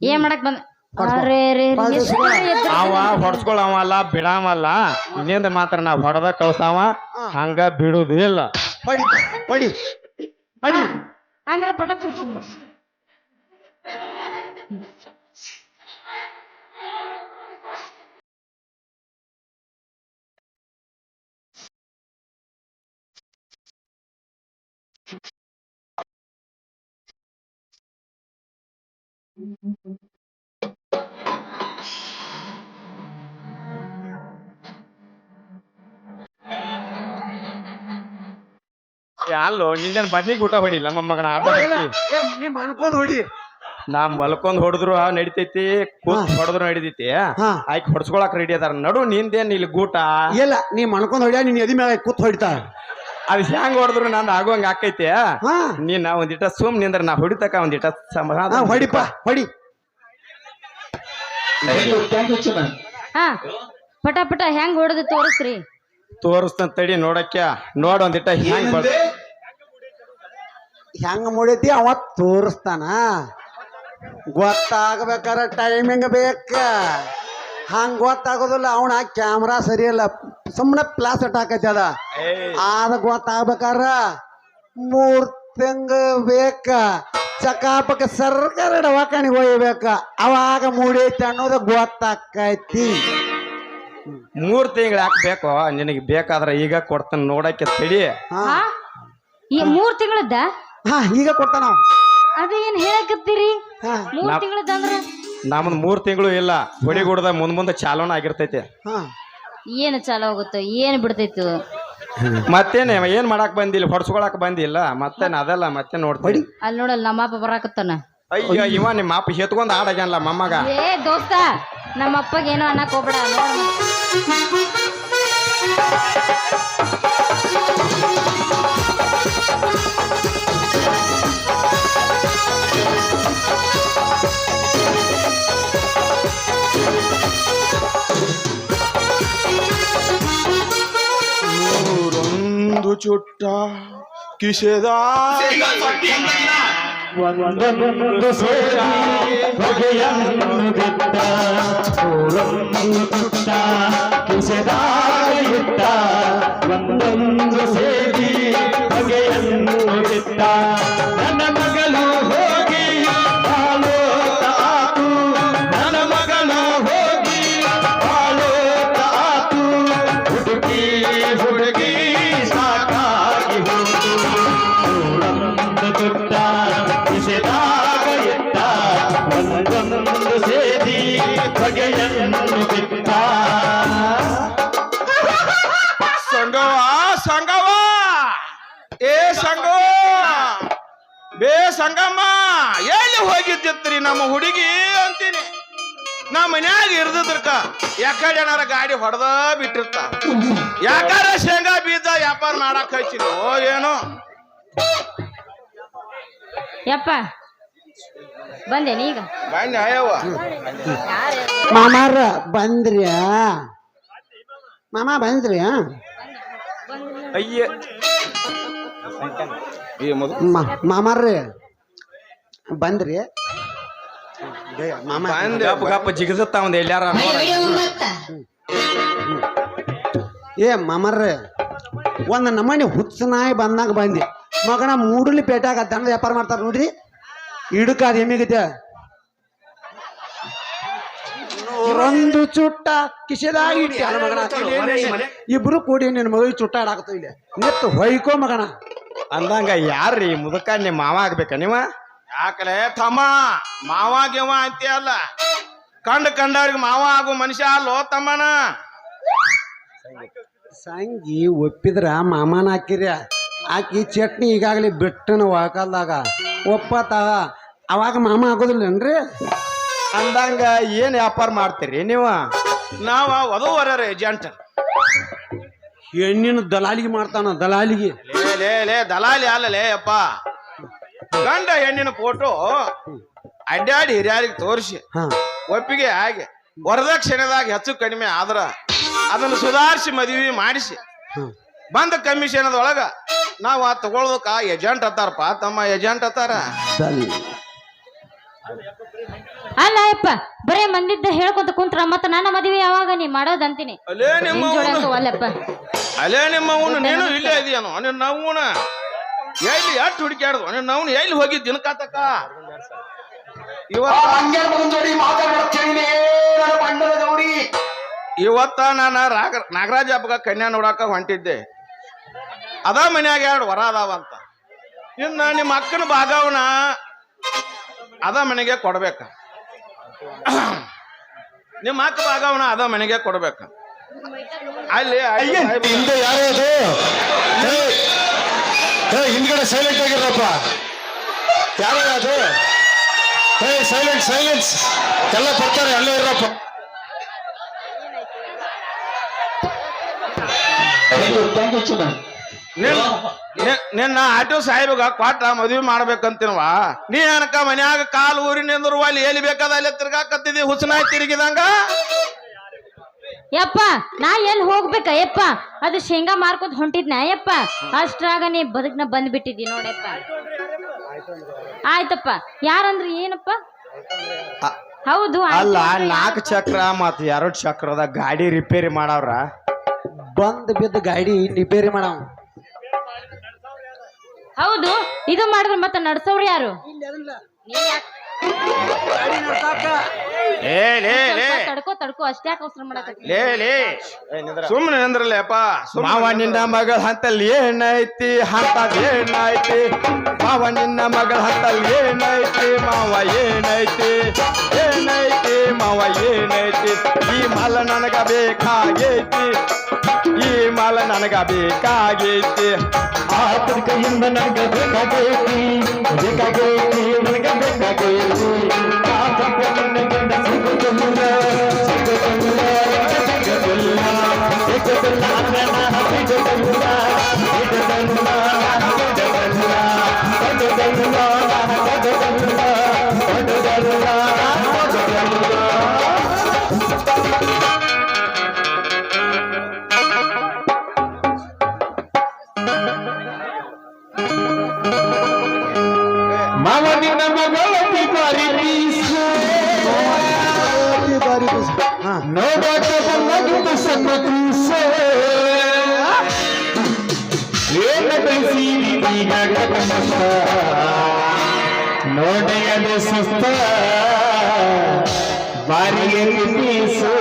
[SPEAKER 2] ಏನ್ ಮಾಡಕ್ ಬಂದ?
[SPEAKER 1] ಅವ ಹೊಡ್ಸ್ಕೊಳವಲ್ಲ ಬಿಡಾಮಲ್ಲ. ಇನ್ನೇಂದ ಮಾತ್ರ ನಾ ಹೊಡೆದ ಕಳ್ಸಾವ ಹಂಗ ಬಿಡುದಿಲ್ಲ.
[SPEAKER 4] ಹೊಡಿ ಹೊಡಿ ಹೊಡಿ.
[SPEAKER 2] ಹಂಗಾರೆ ಪಟ
[SPEAKER 1] ಅಲ್ಲೋ ನಿಂದೇನ್ ಬದ್ನಿಗೆ ಊಟ ಹೊಡಿಲ್ಲ ಮೊಮ್ಮಗನ.
[SPEAKER 4] ನೀ ಮಾಡ್ಕೊಂಡ್ ಹೊಡಿ.
[SPEAKER 1] ನಾ ಮಲ್ಕೊಂಡ್ ಹೊಡೆದ್ರು ನಡಿತೈತಿ, ಕೂತ್ ಹೊಡೆದ್ರು ನಡಿತೈತಿ. ಆಯ್ಕೆ ಹೊಡ್ಸ್ಕೊಳಕ್ ರೆಡಿ ಅದಾರ. ನಡು ನಿಂದೇನ್ ಇಲ್ಲಿ ಗೂಟ
[SPEAKER 4] ಇಲ್ಲ ನೀ ಮಣ್ಕೊಂಡ್ ಹೊಡ್ಯಾ ನೀನ್ ಎದಿ ಮ್ಯಾಗ ಕೂತ್ ಹೊಡಿತಾ.
[SPEAKER 1] ಅದ್ ಹೆಂಗ್ ಹೊಡೆದ್ರು ನಂದು ಆಗುವಂಗ ಆಕೈತಿ. ನೀನ್ ಒಂದಿಟ ಸುಮ್ ನಿಂದ್ರ ನಾ ಹೊಡಿತಕ ಒಂದಿಟ ಸಮಾಧಾನ
[SPEAKER 4] ಹೊಡಿಪ ಹೊಡಿ.
[SPEAKER 2] ಹಾ ಪಟ ಪಟ ಹೆಂಗ್ ಹೊಡೆದು ತೋರಿಸ್ರಿ.
[SPEAKER 1] ತೋರಿಸ್ತಂತ ತಡಿ ನೋಡಕ್ಕೆ ನೋಡ್ ಒಂದಿಟ್ಟ ಹೆಂಗ್ ಬರ್
[SPEAKER 4] ಹೆಂಗ ಮುಡಿತಿ ಅವತ್ ತೋರಿಸ್ತಾನ. ಗೊತ್ತಾಗ್ಬೇಕಾರ ಟೈಮಿಂಗ್ ಬೇಕ. ಹಂಗ ಗೊತ್ತಾಗೋದಿಲ್ಲ. ಅವನ ಕ್ಯಾಮ್ರಾ ಸರಿ ಇಲ್ಲ, ಸುಮ್ಮನೆ ಪ್ಲಾಸ್ ಹಾಕೈತಿ ಅದ. ಅದ ಗೊತ್ತಾಗ್ಬೇಕಾರ 3 ತಿಂಗ ಬೇಕ. ಚಕಾಪಕ ಸರ್ಕಾರ ದವಾಖಾನಿಗೆ ಒಯ್ಬೇಕ. ಅವಾಗ ಮೂಡೈತಿ ಅನ್ನೋದು ಗೊತ್ತಾಕೈತಿ.
[SPEAKER 1] 3 ತಿಂಗಳು ಯಾಕೆ ಬೇಕು ನಿನಗೆ? ಬೇಕಾದ್ರೆ ಈಗ ಕೊಡ್ತಾನೆ ನೋಡಕ್ಕೆ ತಡಿ.
[SPEAKER 4] ಹಾ
[SPEAKER 2] ಹಾ ಈ 3 ತಿಂಗಳದ್ದ
[SPEAKER 4] ಹಾ ಈಗ ಕೊಡ್ತಾನ ಅವ.
[SPEAKER 2] ಅದು ಏನ್ ಹೇಳಕತ್ತೀರಿ?
[SPEAKER 4] ಹಾ
[SPEAKER 2] 3 ತಿಂಗಳದ ಅಂದ್ರ
[SPEAKER 1] ನಮ್ದು 3 ತಿಂಗಳು ಇಲ್ಲ, ಹೊಡಿಗುಡ್ದ ಮುಂದೆ ಚಾಲೋನ ಆಗಿರ್ತೈತಿ.
[SPEAKER 4] ಹಾ
[SPEAKER 2] ಏನ್ ಚಾಲು ಹೋಗುತ್ತೋ ಏನ್ ಬಿಡ್ತೈತು?
[SPEAKER 1] ಮತ್ತೇನೆ ಏನ್ ಮಾಡಕ್ ಬಂದಿಲ್ಲ, ಹೊಡ್ಸ್ಕೊಳಕ್ ಬಂದಿಲ್ಲ. ಮತ್ತೇನ್ ಅದಲ್ಲ, ಮತ್ತೆ ನೋಡ್ತೀವಿ.
[SPEAKER 2] ಅಲ್ಲಿ ನೋಡಲ್ಲ ನಮ್ಮ ಅಪ್ಪ ಬರಾಕತ್ತಾನ.
[SPEAKER 1] ಅಯ್ಯ ಇವ ನಿಮ್ಮ ಅಪ್ಪ ಎತ್ಕೊಂಡ್ ಆಡಾಗ್ಯಾನಲ್ಲ ಮೊಮ್ಮಗ.
[SPEAKER 2] ಏ ದೋಸ್ತ, ನಮ್ಮ ಅಪ್ಪಗೆ ಏನೋ ಅನ್ನಕ್ ಹೋಗ್ಬೇಡ.
[SPEAKER 1] ನೂರೊಂದು ಚುಟ್ಟ ಕಿಸೆದ ಒಂದೊಂದು ಸೇರಿ ಬಗೆಯನ್ನು ಬಿಟ್ಟ, ನೂರೊಂದು ಚುಟ್ಟ ಕಿಸೆದಾಗ ಇಟ್ಟ, ಒಂದೊಂದು ಸೇರಿ ಬಗೆಯನ್ನು ಬಿಟ್ಟ. ನನ್ನ ಮಗಳು ಹೋಗಿ ಬಾಳೋತ ಆತು, ನನ್ನ ಮಗಳು ಹೋಗಿ ಬಾಳೋತ ಆತು, ಹುಡುಗಿ ಹುಡುಗಿ ಸಾಕಾಗಿ ಹೋತು. ನೂರೊಂದು ಚುಟ್ಟ ಕಿಸೆದಾಗ ಇಟ್ಟ, ಒಂದೊಂದು ಸೇರಿ ಬಗೆಯನ್ನು ಬಿಟ್ಟ. ಸಂಗವ ಸಂಗವ ಏ ಸಂಗವ ಬೇ ಸಂಗಮ್ಮ, ಎಲ್ಲಿ ಹೋಗಿದ್ದಿತ್ರಿ ನಮ್ಮ ಹುಡುಗಿ ಅಂತೀನಿ. ನಾ ಮನ್ಯಾಗ ಇರ್ದಿದ್ರಕ ಯಾಕಡೆ ಏನಾರ ಗಾಡಿ ಹೊಡೆದ ಬಿಟ್ಟಿರ್ತ, ಯಾಕಾರ ಶೇಂಗಾ ಬೀಜ ವ್ಯಾಪಾರ ಮಾಡಕ್ ಹಚ್ಚಿನೋ ಏನೋ.
[SPEAKER 2] ಯಪ್ಪ ಬಂದೇನಿ ಈಗ.
[SPEAKER 1] ಬನ್ನಿ ಅಯ್ಯವ್ವ.
[SPEAKER 4] ಮಾಮಾರ ಬಂದ್ರ್ಯಾ? ಮಾಮ ಬಂದ್ರಿ?
[SPEAKER 1] ಅಯ್ಯ
[SPEAKER 4] ಮಾಮಾರ್ರಿ ಬಂದ್ರಿ? ಮಾಮ
[SPEAKER 1] ಗಪ್ಪ ಗಪ್ಪ ಜಿಗದತ್ತ ಒಂದ್ ಎಲ್ಲಾರ
[SPEAKER 4] ಏ ಮಾಮಾರ್ರಿ, ಒಂದ್ ನಮನಿ ಹುಚ್ಚ ನಾಯಿ ಬಂದಾಗ ಬಂದಿ. ಮಗನ ಮೂಡಲಿ ಪೇಟ್ಯಾಗ ದನ ವ್ಯಾಪಾರ ಮಾಡ್ತಾರ ನೋಡ್ರಿ. ಇಡಕಾದ ಎಮ್ಮಿಗೈತೆ. ನೂರೊಂದು ಚುಟ್ಟ ಕಿಸೆದಾಗ ಇಟ್ಟಿ ಅಲ್ಲ ಮಗನ. ಇಬ್ರು ಕೂಡಿ ನಿನ್ನ ಮಗಳಿಗೆ ಚುಟ್ಟ ಆಡಾಕತ್ತ ಇಲ್ಲಿ ನಿತ್ತು ಹೊಯ್ಕೋ ಮಗನ
[SPEAKER 1] ಅಂದಂಗ. ಯಾರ್ರಿ ಮುದಕ ನಿಮ್ಮ ಮಾವ ಆಗ್ಬೇಕ ನೀವ? ಯಾಕಲೆ ತಮ್ಮ ಮಾವ ಗಿವ ಅಂತೀಯಲ್ಲ, ಕಂಡವ್ರಿಗೆ ಮಾವ ಆಗೋ ಮನುಷ್ಯ ಅಲ್ಲೋ ತಮ್ಮನ.
[SPEAKER 4] ಸಂಗಿ ಒಪ್ಪಿದ್ರ ಮಾಮನ ಹಾಕಿರ್ಯ. ಆಕಿ ಚಟ್ನಿ ಈಗಾಗಲೇ ಬಿಟ್ಟನ ವಾಕಲ್ದಾಗ ಒಪ್ಪತ್ತ. ಅವಾಗ ಮಾಮ ಆಗೋದಿಲ್ಲನ್ರಿ?
[SPEAKER 1] ಅಂದಂಗ ಏನ್ ವ್ಯಾಪಾರ ಮಾಡ್ತೀರಿ ನೀವ? ನಾವ ವಧುವರರ ಏಜೆಂಟ್.
[SPEAKER 4] ಹೆಣ್ಣಿನ ದಲಾಲಿಗೆ ಮಾಡ್ತಾನ. ದಲಾಲಿಗೆ
[SPEAKER 1] ಲೇ ದಲಾಲಿ ಅಲ್ಲಲೇ ಅಪ್ಪ. ಗಂಡ ಹೆಣ್ಣಿನ ಫೋಟೋ ಅಡ್ಡಾಡಿ ಹಿರಿಯರಿಗೆ ತೋರಿಸಿ ಒಪ್ಪಿಗೆ ಆಗಿ ವರದಕ್ಷಿಣೆದಾಗ ಹೆಚ್ಚು ಕಡಿಮೆ ಆದ್ರ ಅದನ್ನು ಸುಧಾರಿಸಿ ಮದುವೆ ಮಾಡಿಸಿ ಬಂದ ಕಮಿಷನದೊಳಗ ನಾವ್ ತಗೊಳ್ದಕ್ಕ ಏಜೆಂಟ್ ಅತ್ತಾರಪ್ಪ ತಮ್ಮ. ಏಜೆಂಟ್ ಅತ್ತಾರ.
[SPEAKER 2] ಅಲ್ಲ ಯಪ್ಪ, ಬರೇ ಮಂದಿದ್ದ ಹೇಳ್ಕೊಂತ ಕುಂತ್ರ ಮತ್ತ ನನ್ನ ಮದುವೆ ಯಾವಾಗ ನೀ ಮಾಡೋದಂತೀನಿ.
[SPEAKER 1] ಅಲ್ಲೇ ನಿಮ್ಮ
[SPEAKER 2] ಅಲ್ಲಪ್ಪ,
[SPEAKER 1] ಅಲ್ಲೇ ನಿಮ್ಮ ನೀನು ಇಲ್ಲೇ ಇದೆಯೇನೋ ನವ್ನ ಎಲ್ಲಿ ಎಷ್ಟು ಹುಡುಕ್ಯಾಡ್ದು ನಾವು ಎಲ್ಲಿ ಹೋಗಿ ದಿನಕಾತಕ್ಕ. ಇವತ್ತ ನಾನು ನಾಗರಾಜ ಹಬ್ಬಗ ಕನ್ಯಾ ನೋಡಾಕ ಹೊಂಟಿದ್ದೆ. ಅದ ಮನ್ಯಾಗ 2 ವರ ಅದಾವಂತ. ಇನ್ನ ನಿಮ್ಮ ಅಕ್ಕನ ಭಾಗವನ ಅದ ಮನೆಗೆ ಕೊಡ್ಬೇಕ. ನಿಮ್ಮ ಅಕ್ಕ ಭಾಗವನ ಅದ ಮನೆಗೆ ಕೊಡ್ಬೇಕ. ಅಲ್ಲಿ
[SPEAKER 5] ಯಾರದು ಹಿಂದ್ಗಡೆ ಸೈಲೆಂಟ್ ಆಗಿರಪ್ಪ. ಯಾರು ಅದು? ಸೈಲೆನ್ಸ್ ಎಲ್ಲ ಬರ್ತಾರೆ, ಅಲ್ಲೇ ಇರಪ್ಪ.
[SPEAKER 1] ನಿನ್ನ ಆಟೋ ಸಾಹೇಬಗ ಕೊಟ್ಟ ಮದ್ವಿ ಮಾಡ್ಬೇಕಂತೀನವ. ನೀ ಏನಕ್ಕ ಮನ್ಯಾಗ ಕಾಲು ಊರಿ ನಿಂದ್ರು ಅಲ್ಲಿ ಎಲ್ಲಿ ಬೇಕಾದ ಅಲ್ಲಿ ತಿರ್ಗಾಕತ್ತಿದಿ ಹುಚ್ಚನಾಯ್ ತಿರುಗಿದಂಗ.
[SPEAKER 2] ಯಪ್ಪ ನಾ ಎಲ್ಲಿ ಹೋಗ್ಬೇಕ ಯಪ್ಪ ಅದು ಶೇಂಗಾ ಮಾರ್ಕೋತ್ ಹೊಂಟಿದ್ನ ಯಪ್ಪ ಅಷ್ಟ್ರಾಗ ನೀ ಬದುಕ್ನ ಬಂದ್ಬಿಟ್ಟಿದ್ದಿ ನೋಡಪ್ಪ. ಆಯ್ತಪ್ಪ ಯಾರಂದ್ರಿ ಏನಪ್ಪ? ಹೌದು ಆಯ್ತು.
[SPEAKER 1] ಅಲ್ಲ 4 ಚಕ್ರ ಮತ್ 2 ಚಕ್ರದ ಗಾಡಿ ರಿಪೇರಿ ಮಾಡವ್ರ.
[SPEAKER 4] ಬಂದ್ ಬಿದ್ದ ಗಾಡಿ ರಿಪೇರಿ ಮಾಡವ.
[SPEAKER 2] ಹೌದು ಇದು ಮಾಡಿದ್ರೆ ಮತ್ತೆ ನಡ್ಸವ್ರು ಯಾರು? ತಡ್ಕೋ ಅಷ್ಟೇ ಅವಸರ ಮಾಡಕತ್ತಿ.
[SPEAKER 1] ಸುಮ್ಮನೆ ನಿಂದ್ರಲ್ಲಪ್ಪ. ಮಾವ ನಿನ್ನ ಮಗಳ ಹಂತಲ್ಲಿ ಏನೈತಿ ಹಂತದೇನೈತಿ? ಮಾವ ನಿನ್ನ ಮಗಳ ಹಂತಲ್ಲಿ ಏನೈತಿ? ಮಾವ ಏನೈತಿ ಏನೈತಿ ಮಾವ ಏನೈತಿ? ಈ ಮಾಲ ನನಗ ಬೇಕಾಗೈತಿ, ಈ ಮಾಲ ನನಗ ಬೇಕಾಗೈತಿ. ಆತನ ಕೈಯಿಂದ ನನಗ ಬೇಕಾಗೈತಿ, ಬೇಕಾಗೈತಿ ನನಗ ಬೇಕಾಗೈತಿ. ಆತನ ಕೈಯಿಂದ ಸಿಗುತ್ತಿಲ್ಲ ಸಿಗುತ್ತಿಲ್ಲ ಸಿಗುತ್ತಿಲ್ಲ ಸಿಗುತ್ತಿಲ್ಲ ಸಿಗುತ್ತಿಲ್ಲ ಮಾವನಿನ ಮಗಳತಿ ಬಾರಿಸು ನೋಡಾಟ ಬಂದ ಸನ್ನತಿಸ ಏನ ಕಳಿಸಿ ನೋಡೆಯದು ಸುಸ್ತ ಬಾರಿಗೆ ನಿಲ್ಲಿಸು.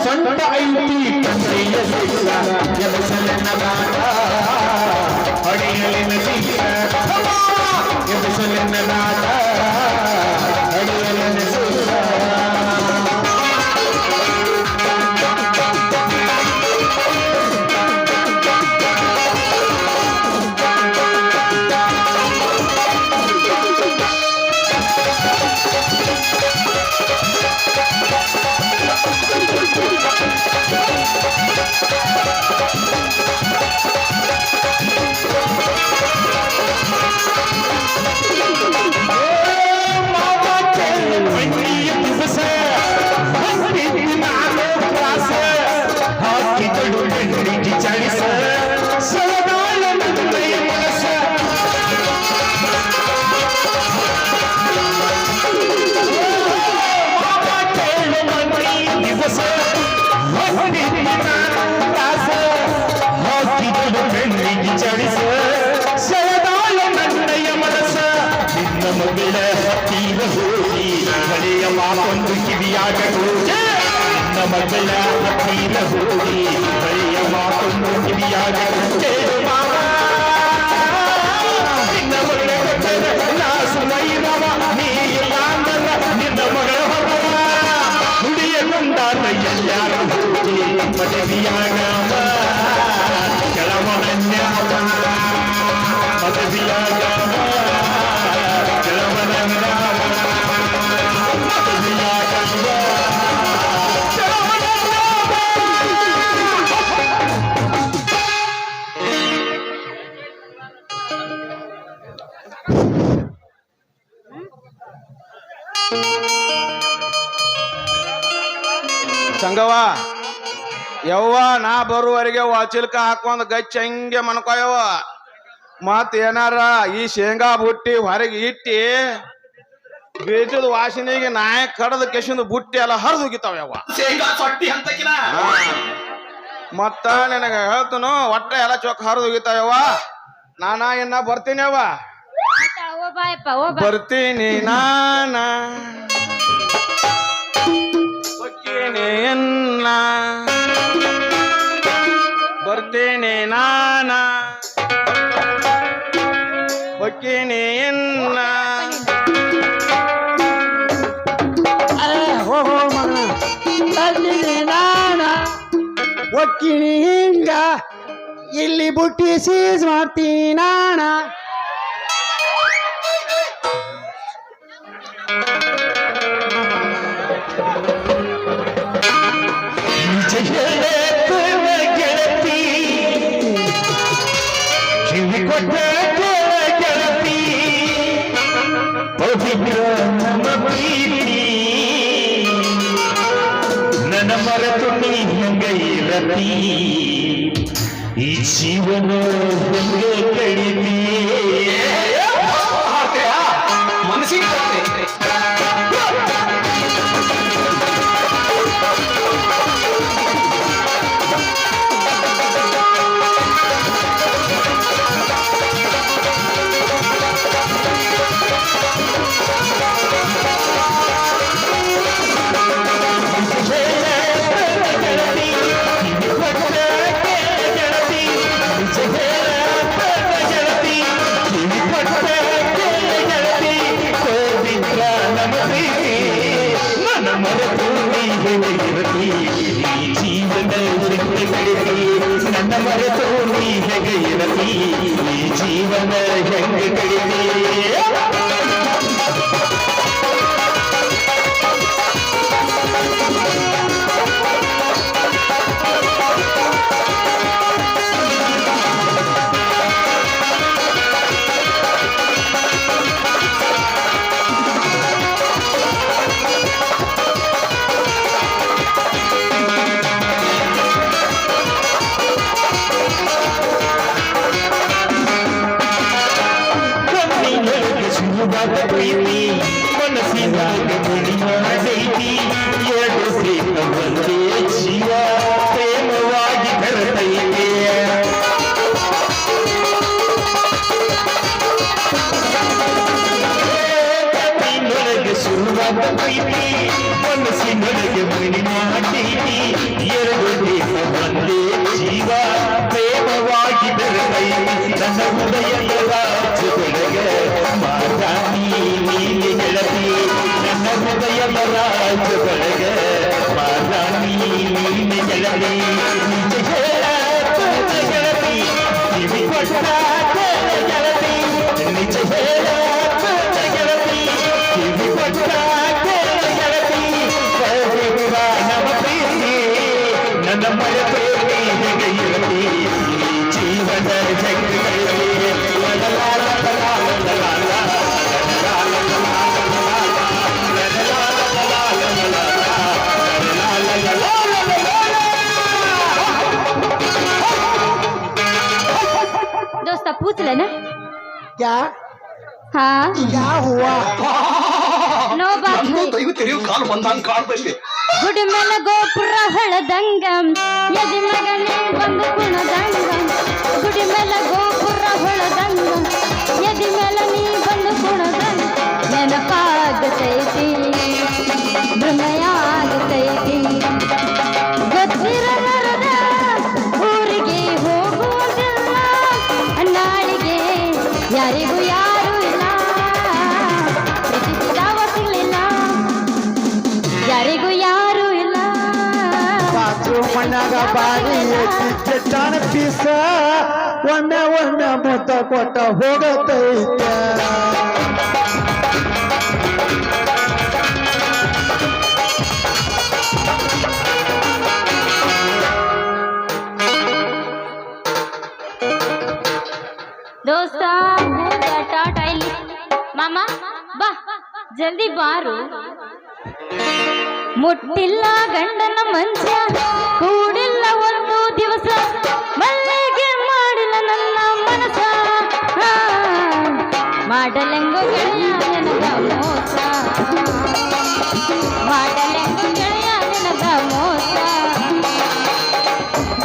[SPEAKER 1] ಸಂತ ಐತಿ ತಂದೆಯ ಶಿಕ್ಷ ಎಬಸಲಿನ ನಾಟ ಅಡಿಯಲಿನ ಶಿಕ್ಷ ಎಬಸಲಿನ ನಾಟ ಅಡಿಯಲಿನ ಶಿಕ್ಷ. ಒಂದು ಕಿವಿಯಾಗ ನನ್ನ ಮಗಳ ಹತ್ತಿರ ಹೋಗಿ ಬಳಿಯ ಮಾತೊಂದು ಕಿವಿಯಾಗ ನಿನ್ನ ಮಗಳ ಸುಮೈನವ ನೀ ಇಲ್ಲ ನಿನ್ನ ಮಗಳ ಹೊರವ ಹುಡಿಯ ಕೊಂಡಾರ ಎಲ್ಲಾರ ಹೋಗಿ ಮದುವೆಯಾಗ ಕೆಳವನನ್ಯ ಮದುವೆಯಾಗ ಸಂಗವ ಯವ್ವ ನಾ ಬರುವವರೆಗೆ ವಾಚಿಲ್ಕ ಹಾಕೊಂಡ್ ಗಚ್ಚ ಹಂಗೆ ಮನ್ಕೊಯವ. ಮತ್ ಏನಾರ ಈ ಶೇಂಗಾ ಬುಟ್ಟಿ ಹೊರಗೆ ಇಟ್ಟಿ ಬೀಜದ ವಾಸನೆಗೆ ನಾಯ ಕಡದ ಕೆಶಿಂದ ಬುಟ್ಟಿ ಎಲ್ಲ ಹರಿದೋಗಿತಾವ ಯವ್ವ.
[SPEAKER 3] ಶೇಂಗಾ ಸೊಟ್ಟಿ ಹಂತಕಿನ
[SPEAKER 1] ಮತ್ತ ನಿನಗ ಹೇಳ್ತನು ಒಟ್ಟ ಎಲ್ಲ ಚೊಕ್ಕ ಹರಿದೋಗಿತಾವ. ನಾನಾ ಇನ್ನ ಬರ್ತೀನಿ ಅವ್ವ,
[SPEAKER 2] ಓ ಬಾಯಪ್ಪ ಓ ಬಾ.
[SPEAKER 1] ಬರ್ತೀನಿ ನಾನ ಎನ್ನ ಬರ್ತೇನೆ ನಾನ ಹೊಕ್ಕೇನೆ ಎನ್ನ.
[SPEAKER 4] ಹೋ ಮಗನ ಅಲ್ಲಿ ನಾನ ಒಕ್ಕಿನಿ ಹಿಂಗ ಇಲ್ಲಿ ಬುಟ್ಟಿ ಸೀಸ್ ಮಾಡ್ತೀನಿ ನಾನ
[SPEAKER 3] ಕೊಟ್ಟ ಗೆಳತಿ ಪವಿತ್ರ ನಮ್ಮ ಪ್ರೀತಿ ನನ್ನ ಮರೆತು ನೀ ಹೆಂಗ ಇರತಿ ಈ ಜೀವನ ಹೆಂಗ ಕಳಿತಿ ಮನಸ್ಸಿಗೆ ನನ್ನ ಮರೆತು ನೀ ಹೇಗೆ ಇರಲಿ ಈ ಜೀವನ ಹೆಂಗೆ ಕಳಿತಿ ಪ್ರೀತಿ ಮನಸ್ಸಿನಾಗ ಬಡಿಯಾದೈತಿ ಎರಡು ಪ್ರೇಮ ಒಂದೇ ಜೀವ ಪ್ರೇಮವಾಗಿ ಬೆರೆತೈತೆ ಕಣ್ಣಿನೊಳಗೆ ಶುರುವಾದ ಪ್ರೀತಿ ಮನಸ್ಸಿನೊಳಗೆ ಮಣಿ ಮಾಡೈತಿ ಎರಡು ಪ್ರೇಮ ಒಂದೇ ಜೀವ ಪ್ರೇಮವಾಗಿ ಬೆರೆತೈತಿ ನನ್ನ ಹೃದಯದ ರಾಜ್ಯದೊಳಗೆ ಮಾತಾಡಿ ನೀನೆ ಗೆಳತಿ ನನ್ನ ಹೃದಯದ ರಾಜ್ಯದೊಳಗೆ ಮಾತಾಡಿ ನೀನೆ ಗೆಳತಿ ನಿಜ ಹೇಳ ಗೆಳತಿ ಕಿವಿ ಕೊಟ್ಟ ಗೆಳತಿ ನಿಜ ಹೇಳ ಗೆಳತಿ ಕಿವಿ ಕೊಟ್ಟ ಗೆಳತಿ ಪವಿತ್ರ ನಮ್ಮ ಪ್ರೀತಿ ನನ್ನ ಮನೆ ಪ್ರೇಮಿ ಹೇಗೆ ಇರಲಿ ಜೀವನ ಜಗ
[SPEAKER 2] दोस्त पूछ लेना
[SPEAKER 4] क्या
[SPEAKER 2] हाँ
[SPEAKER 4] क्या हुआ
[SPEAKER 2] नो बात नहीं
[SPEAKER 3] ತೆರೆಯು ಕಾಲು ಬಂದಂಗ ಕಾಣ್ತೈತಿ
[SPEAKER 2] ಗುಡಿ ಮೇಲೆ ಗೋಪುರ ಹೊಳದಂಗಂ ಎದಿ ಮಗನೇ ಬಂದು ಕುಣದಂಗಂ ಗುಡಿ ಮೇಲೆ ಗೋಪುರ ಹೊಳದಂಗಂ ಎದಿ ಮೇಲೆ ನೀ ಬಂದು ಕುಣದಂಗ ನೆನಪಾಗತೈತಿ ಭ್ರಮೆಯಾಗತೈತಿ ಗೊತ್ತಿರದ ಊರಿಗೆ ಹೋಗುವುದಿಲ್ಲ ನಾಳಿಗೆ ಯಾರಿಗೂ ಯಾರು ಇಲ್ಲ ಪ್ರೀತಿಸಿದವ ಸಿಗಲಿಲ್ಲ ಯಾರಿಗೂ ಯಾರು ಇಲ್ಲ
[SPEAKER 4] ಬಾತ್ರೂಮ್ ಮನ್ಯಾಗ ಬಾರಿ ಚಟ್ಟಾನ ಪೀಸ ಒಮ್ಮೆ ಒಮ್ಮೆ ಮುತ್ತ ಕೊಟ್ಟ ಹೋಗತೈತೆ
[SPEAKER 2] ದೋಸ್ತ ಟಾಟಾ ಇಲ್ಲಿ ಮಾಮ ಬಾ ಜಲ್ದಿ ಬಾರು ಮುಟ್ಟಿಲ್ಲ ಗಂಡನ ಮಂಚ ಕೂಡಿಲ್ಲ ಒಂದು ದಿವಸ ಮಲ್ಲಿಗೆ ಮಾಡಿಲ್ಲ ನನ್ನ ಮನಸ ಮಾಡಲೆಂಗೋ ಗೆಳೆಯ ನನಗ ಮೋಸ ಮಾಡಲೆಂಗೋ ಗೆಳೆಯ ನನಗ ಮೋಸ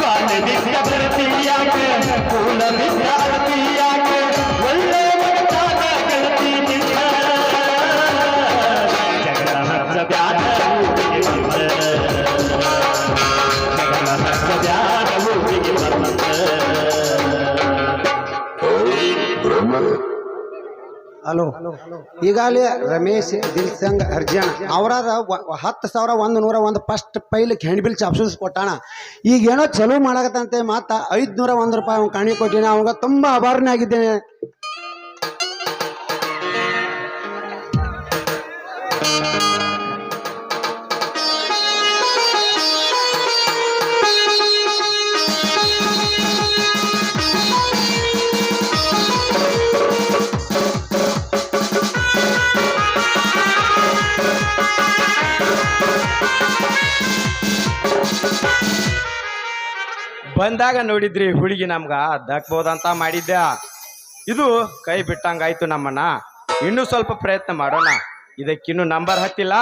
[SPEAKER 3] ಬಾಲದಿದ್ದ ಬರತಿಯಾಕೆ ಪೂಲ ವಿದ್ಯಾರ್ಥಿಯಾಕೆ ಒಳ್ಳೆ ಒಟ್ಟಾದ ಗೆಳತಿ ನಿನ್ನ ಜಗಳ ಹಚ್ಚ ಬ್ಯಾಡ ಜಗಳ ಹಚ್ಚ ಬ್ಯಾಡ ಊರಿಗೆ ಬಂದ
[SPEAKER 4] ಹಲೋ ಈಗಾಗಲೇ ರಮೇಶ್ ದಿಲ್ಸಂಗ್ ಅರ್ಜುನ್ ಅವರಾದ 10,101 ಫಸ್ಟ್ ಪೈಲಕ್ಕೆ ಹೆಣ್ಬಿಲ್ ಚಾಪ್ಸೂಸ್ ಕೊಟ್ಟಾಣ ಈಗೇನೋ ಚಲೋ ಮಾಡಕತ್ತಂತೆ ಮಾತ 501 ರೂಪಾಯಿ ಅವ್ನು ಕಾಣಿ ಕೊಟ್ಟಿನಿ ಅವಾಗ ತುಂಬ ಆಭಾರನೇ ಆಗಿದ್ದೇನೆ
[SPEAKER 1] ಬಂದಾಗ ನೋಡಿದ್ರಿ ಹುಡುಗಿ ನಮ್ಗ ದಕ್ಬೋದಂತ ಮಾಡಿದ್ದೆ. ಇದು ಕೈ ಬಿಟ್ಟಂಗಾಯ್ತು ನಮ್ಮನ್ನ. ಇನ್ನೂ ಸ್ವಲ್ಪ ಪ್ರಯತ್ನ ಮಾಡೋಣ. ಇದಕ್ಕಿನ್ನೂ ನಂಬರ್ ಹತ್ತಿಲ್ಲ,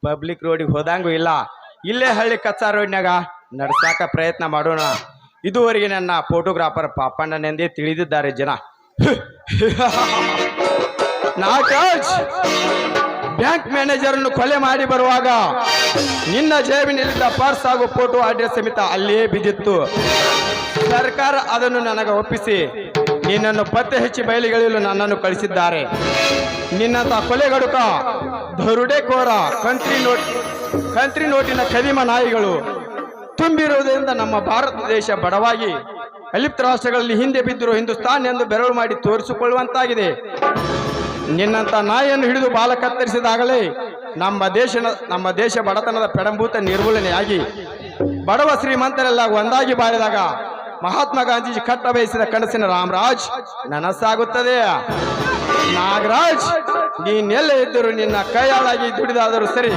[SPEAKER 1] ಪಬ್ಲಿಕ್ ರೋಡಿಗೆ ಹೋದಂಗೂ ಇಲ್ಲ. ಇಲ್ಲೇ ಹಳ್ಳಿ ಕಚ್ಚಾ ರೋಡ್ನಾಗ ನಡ್ಸಾಕ ಪ್ರಯತ್ನ ಮಾಡೋಣ. ಇದುವರೆಗೆ ನನ್ನ ಫೋಟೋಗ್ರಾಫರ್ ಪಾಪಣ್ಣನೆಂದೇ ತಿಳಿದಿದ್ದಾರೆ ಜನ. ನಾಗರಾಜ್, ಬ್ಯಾಂಕ್ ಮ್ಯಾನೇಜರ್ನ್ನು ಕೊಲೆ ಮಾಡಿ ಬರುವಾಗ ನಿನ್ನ ಜೇಬಿನಲ್ಲಿದ್ದ ಪರ್ಸ್ ಹಾಗೂ ಫೋಟೋ ಅಡ್ರೆಸ್ ಸಮೇತ ಅಲ್ಲಿಯೇ ಬಿದ್ದಿತ್ತು. ಸರ್ಕಾರ ಅದನ್ನು ನನಗೆ ಒಪ್ಪಿಸಿ ನಿನ್ನನ್ನು ಪತ್ತೆ ಹಚ್ಚಿ ಬಯಲಿಗೆಳೆಯಲು ನನ್ನನ್ನು ಕಳಿಸಿದ್ದಾರೆ. ನಿನ್ನಂತ ಕೊಲೆಗಡುಕ, ದರುಡೆಕೋರ, ಕಂತ್ರಿ ನೋಟಿನ ಕದಿಮ ನಾಯಿಗಳು ತುಂಬಿರುವುದರಿಂದ ನಮ್ಮ ಭಾರತ ದೇಶ ಬಡವಾಗಿ ಅಲಿಪ್ತ ರಾಷ್ಟ್ರಗಳಲ್ಲಿ ಹಿಂದೆ ಬಿದ್ದಿರುವ ಹಿಂದೂಸ್ತಾನ್ ಎಂದು ಬೆರಳು ಮಾಡಿ ತೋರಿಸಿಕೊಳ್ಳುವಂತಾಗಿದೆ. ನಿನ್ನಂತ ನಾಯಿಯನ್ನು ಹಿಡಿದು ಬಾಲ ಕತ್ತರಿಸಿದಾಗಲೇ ನಮ್ಮ ದೇಶ ಬಡತನದ ಪೆಡಂಭೂತ ನಿರ್ಮೂಲನೆಯಾಗಿ ಬಡವ ಶ್ರೀಮಂತರೆಲ್ಲ ಒಂದಾಗಿ ಬಾಳಿದಾಗ ಮಹಾತ್ಮ ಗಾಂಧೀಜಿ ಕಟ್ಟ ಬಯಸಿದ ಕನಸಿನ ರಾಮರಾಜ್ ನನಸಾಗುತ್ತದೆ. ನಾಗರಾಜ್, ನೀನೆಲ್ಲ ಇದ್ದರೂ ನಿನ್ನ ಕೈಯಾಳಾಗಿ ದುಡಿದಾದರೂ ಸರಿ,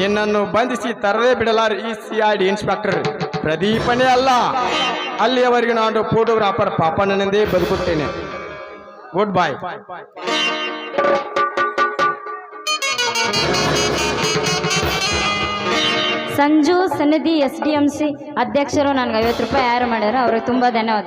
[SPEAKER 1] ನಿನ್ನನ್ನು ಬಂಧಿಸಿ ತರದೇ ಬಿಡಲಾರ ಈ CID ಇನ್ಸ್ಪೆಕ್ಟರ್ ಪ್ರದೀಪನೇ ಅಲ್ಲ. ಅಲ್ಲಿಯವರೆಗೆ ನಾನು ಫೋಟೋಗ್ರಾಫರ್ ಪಾಪಣ್ಣನೆಂದೇ ಬದುಕುತ್ತೇನೆ. Good bye.
[SPEAKER 2] Sanju Sannidhi SDMC ಅಧ್ಯಕ್ಷರು ನನಗೆ 50 ರೂಪಾಯಿ ಯಾರು ಮಾಡ್ಯಾರ, ಅವ್ರಿಗೆ ತುಂಬಾ ಧನ್ಯವಾದ.